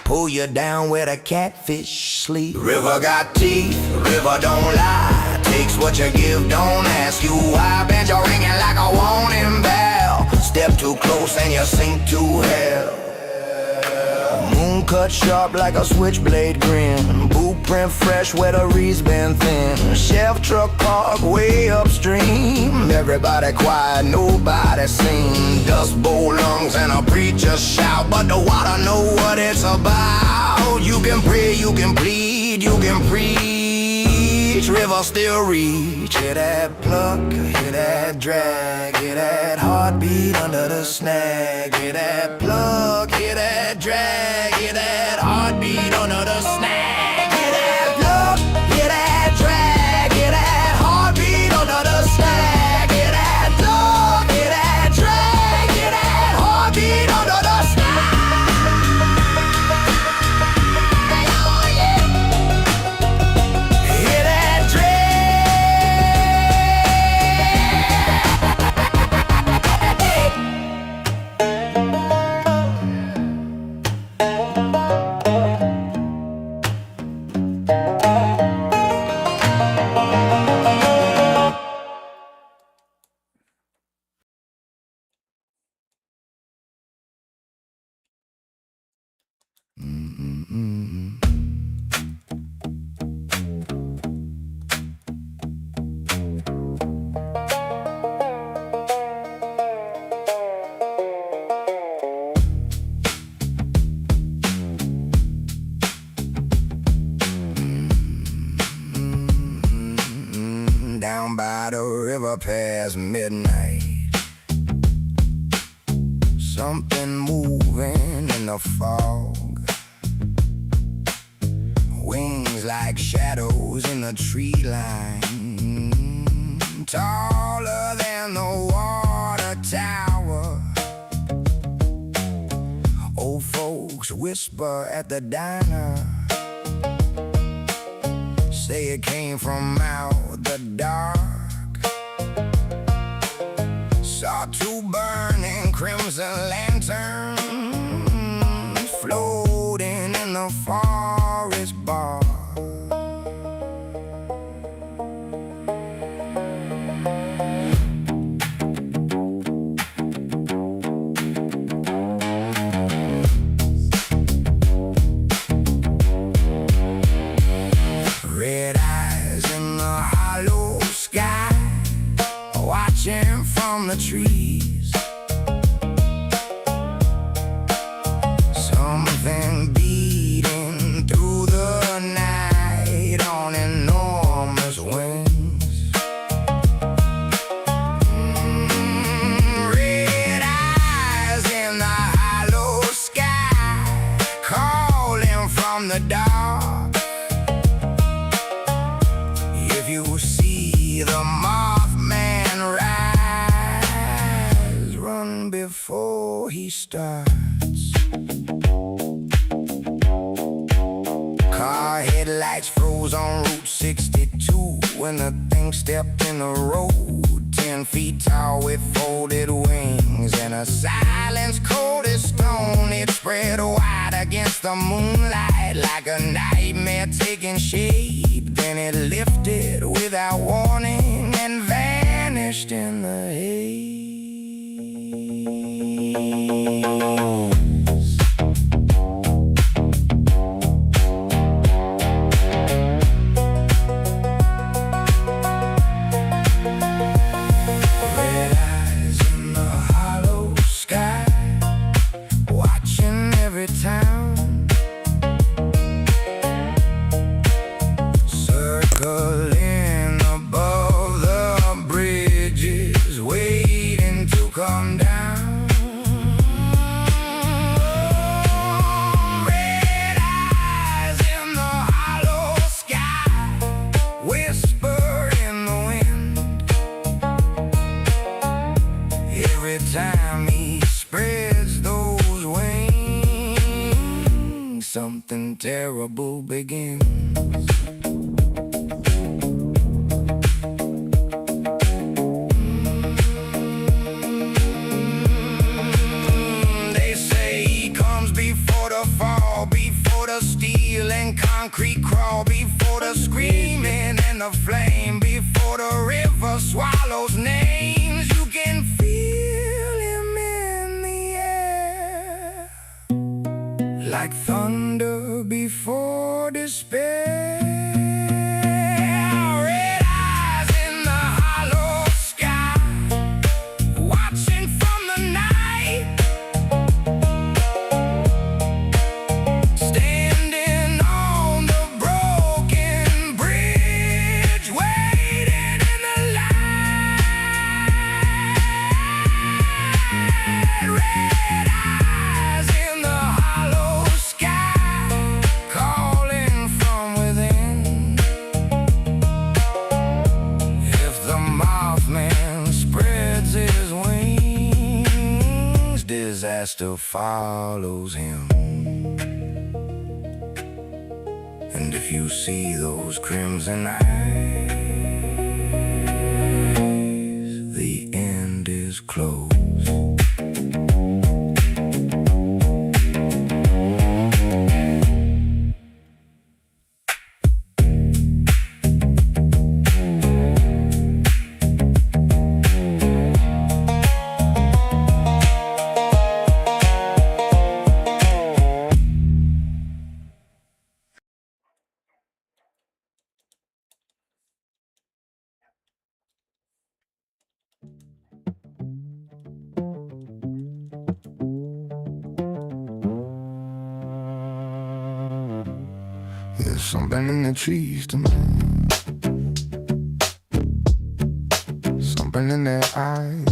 Pull you down where the catfish sleep. River got teeth, river don't lie. Takes what you give, don't ask you why. Banjo ringing like a warning bell. Step too close and you sink to hell. Moon cut sharp like a switchblade grin. Blueprint fresh where the reed's been thin. Chef truck park way upstream. Everybody quiet, nobody sing. Dust bowl lungs and a preacher shout. But the water know what it's about. You can pray, you can plead, you can preach. River still reach. Hear that pluck, hear that drag. Hear that heartbeat under the snag. Hear that pluck, hear that drag. Hear that heartbeat under the snag. Hear that pluck, hear that drag. Hear that heartbeat under the snag. Hear that pluck, hear that drag. Hear that heartbeat under the snag. Oh, yeah. Hear that drag. Down by the river past midnight. Something moving in the fog. Wings like shadows in the tree line. Taller than the water tower. Old folks whisper at the diner. Say it came from out the dark. Saw two burning crimson lanterns floating in the forest bar. Red eyes in the hollow sky, watching from the trees. Something beating through the night on enormous wings. Red eyes in the hollow sky, calling from the dark. If you see the Mothman rise, run before he starts. Car headlights froze on Route 62 when the thing stepped in the road. 10 feet tall with folded wings and a silence cold as stone. It spread wide against the moonlight like a nightmare taking shape. then it lifted without warning and vanished in the haze. Red eyes in the hollow sky, watching every town, circling above the bridges, waiting to come down. Red eyes in the hollow sky, whisper in the wind. Every time he spreads those wings, something terrible begins. They say he comes before the fall, before the steel and concrete crawl, before the screaming and the flame, before the river swallows names. You can feel him in the air, like thunder before despair. Red eyes in the hollow sky, watching from the night, standing on the broken bridge, waiting in the light. Red eyes in the hollow sky, calling from within. If the Mothman spreads his wings, disaster follows him. And if you see those crimson eyes, the end is close. There's something in the trees tonight, something in their eyes.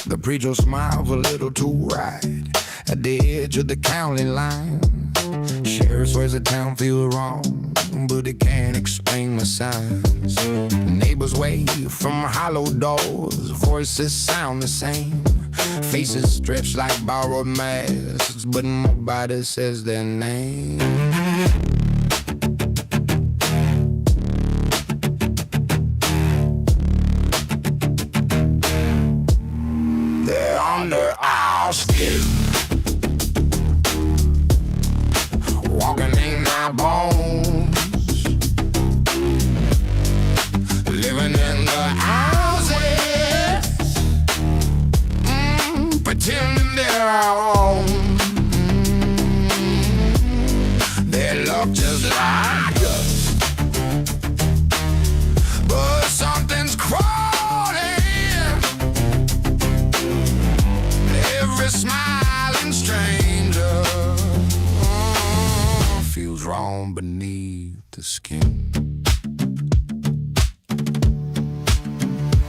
The preacher smiles a little too right at the edge of the county line. Sheriff swears the town feels wrong, but he can't explain the signs. Neighbors wave from hollow doors, voices sound the same. Faces stretched like borrowed masks, but nobody says their name. They're under our skin, walking in our bones, living in the houses, pretending they're our own. They look just like us, but something's crawling. Every smiling stranger feels wrong beneath the skin.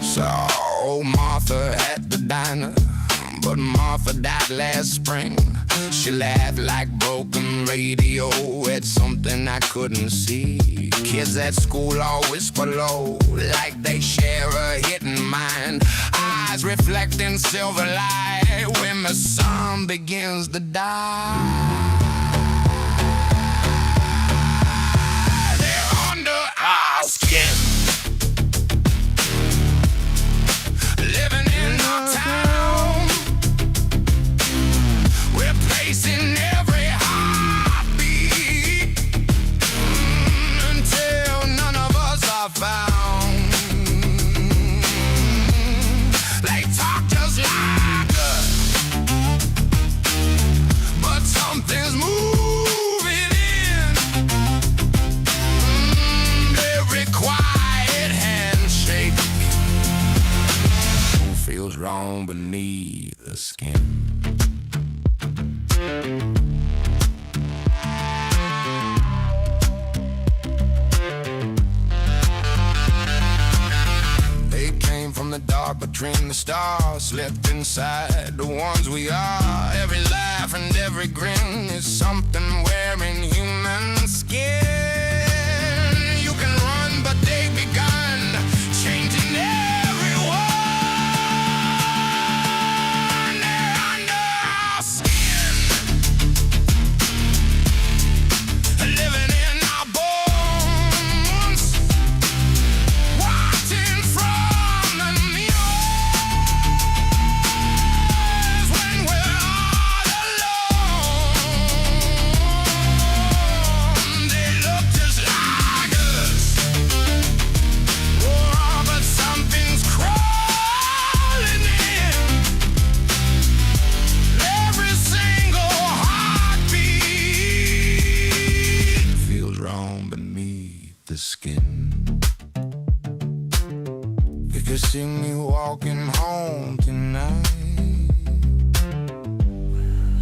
So Martha at the diner, but Martha died last spring. She laughed like broken radio at something I couldn't see. Kids at school all whisper low, like they share a hidden mind. Eyes reflecting silver light when the sun begins to die. They're under our skin, living in our town. We're placing every heartbeat. between the stars, slept inside the ones we are. Every laugh and every grin is something wearing human skin. You can run, but they've begun changing everyone. They're under our skin, living in our bones, watching from the mirrors when we're all alone. They look just like us, oh, but something's crawling in every single heartbeat. Feels wrong beneath the skin. If you see me walking home tonight,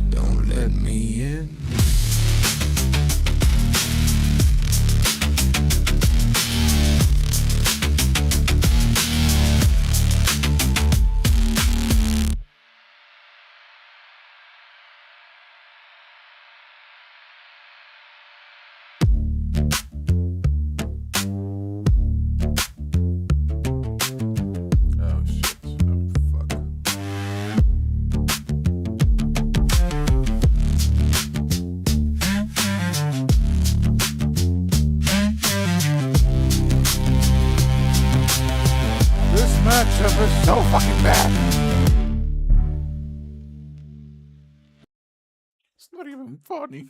don't let me in. Oh shit. Oh fuck. This matchup is so fucking bad. It's not even funny.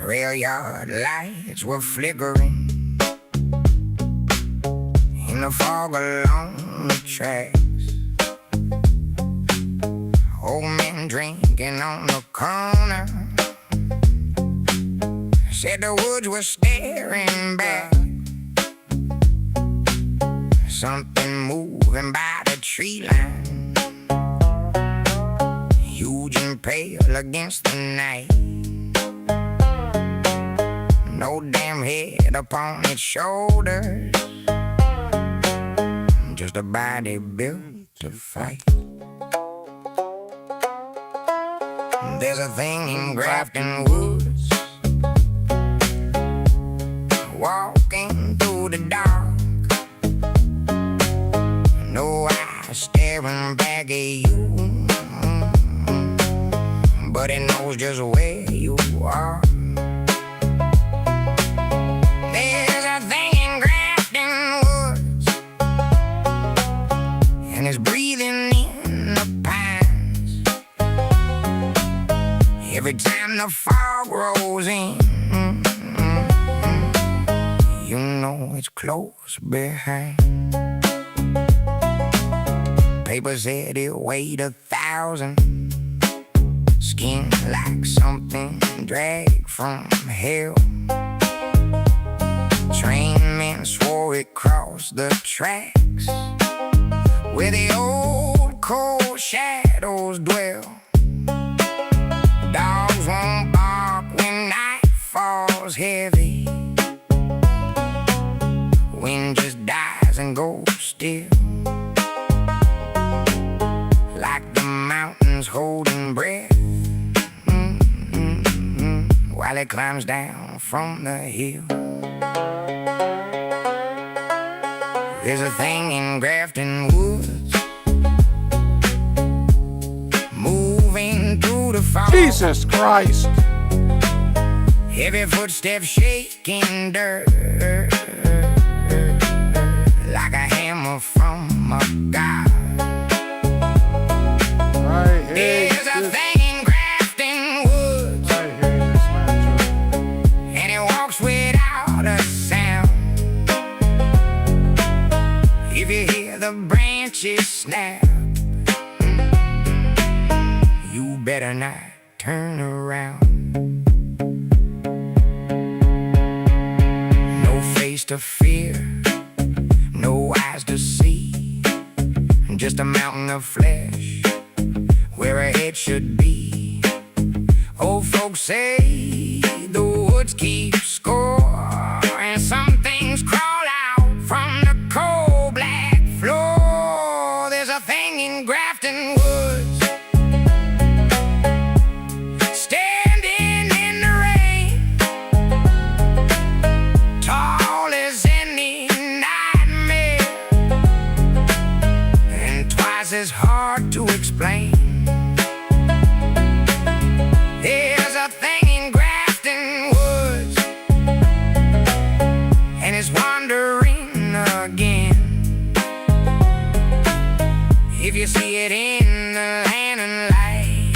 Rail yard lights were flickering in the fog along the tracks. Old men drinking on the corner said the woods were staring back. Something moving by the tree line, huge and pale against the night. No damn head upon its shoulders, just a body built to fight. There's a thing in Grafton Woods, walking through the dark. No eyes staring back at you, but it knows just where you are. There's a thing in Grafton Woods, and it's breathing in the pines. Every time the fog rolls in, you know it's close behind. Paper said it weighed 1,000, skin like something dragged from hell. Train men swore it crossed the tracks where the old cold shadows dwell. Dogs won't bark when night falls heavy. Wind just dies and goes still, like the mountains holding breath, while it climbs down from the hill. There's a thing in Grafton Woods, moving through the fog. Jesus Christ! Heavy footsteps shaking dirt, like a hammer from a god. I hate There's a this. thing in Grafton Woods, I hate this matchup. and it walks without a sound. If you hear the branches snap, you better not turn around. place to fear, no eyes to see, just a mountain of flesh where a head should be. Old folks say the woods keep score, and some things crawl out from the cold black floor. There's a thing in Grafton Woods, standing in the rain, tall as any nightmare, and twice as hard to explain. There's a thing in Grafton Woods, and it's wandering again. If you see it in the land and light,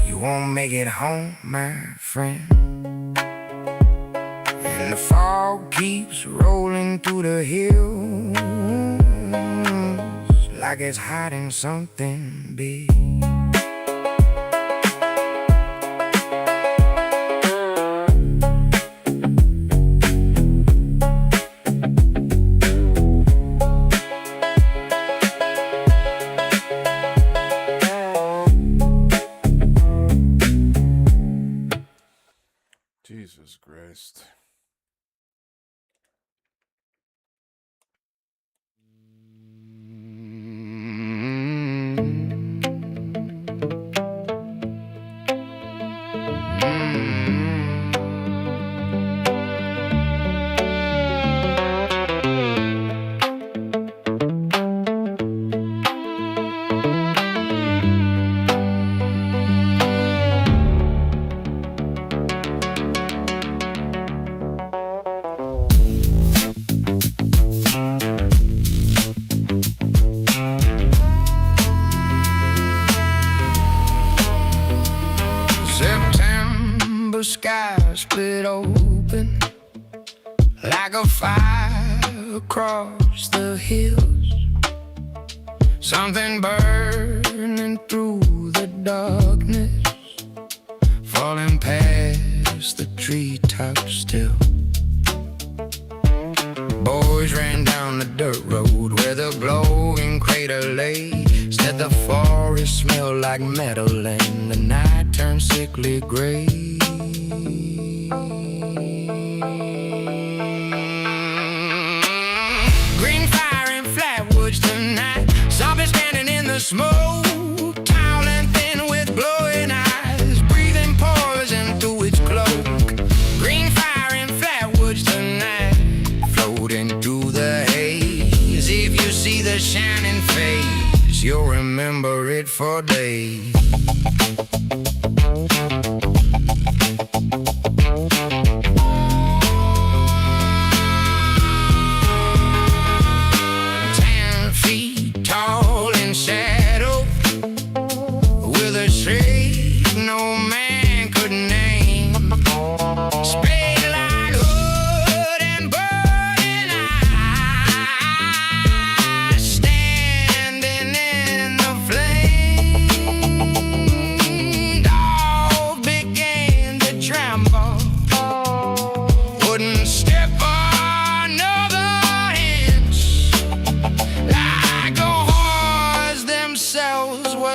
you won't make it home, my friend. And the fog keeps rolling through the hills like it's hiding something big. Jesus Christ. September sky split open like a fire across the hills. Something burning through the darkness, falling past the treetops still. Boys ran down the dirt road where the glowing crater lay. Said the forest smelled like metal and the night turned sickly gray. Green fire in Flatwoods tonight, zombies standing in the smoke, tall and thin with glowing eyes, breathing poison through its cloak. Green fire in Flatwoods tonight, floating through the haze. If you see the shining face, you'll remember it for days.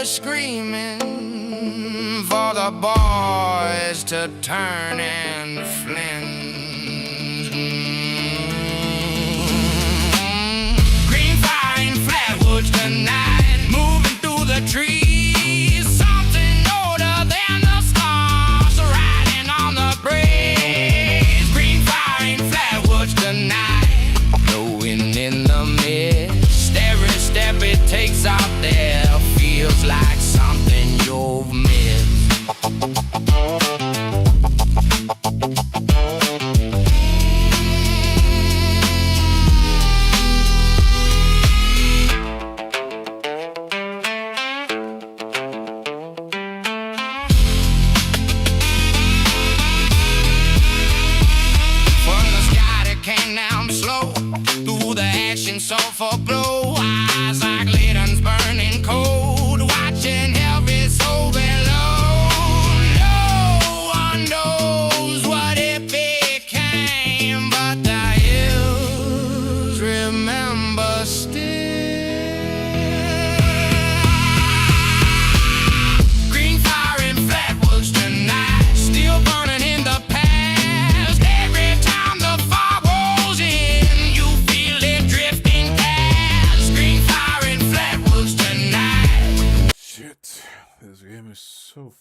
Screaming for the boys to turn and flint. Green fire in Flatwoods tonight, moving through the trees. Something older than the stars, riding on the breeze. Green fire in Flatwoods tonight, glowing in the mist. Every step it takes out there feels like something you've missed.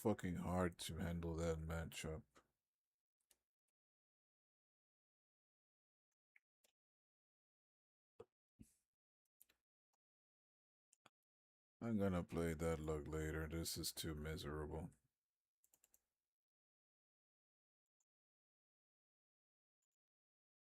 fucking hard to handle that matchup. I'm gonna play Deadlock later. This is too miserable.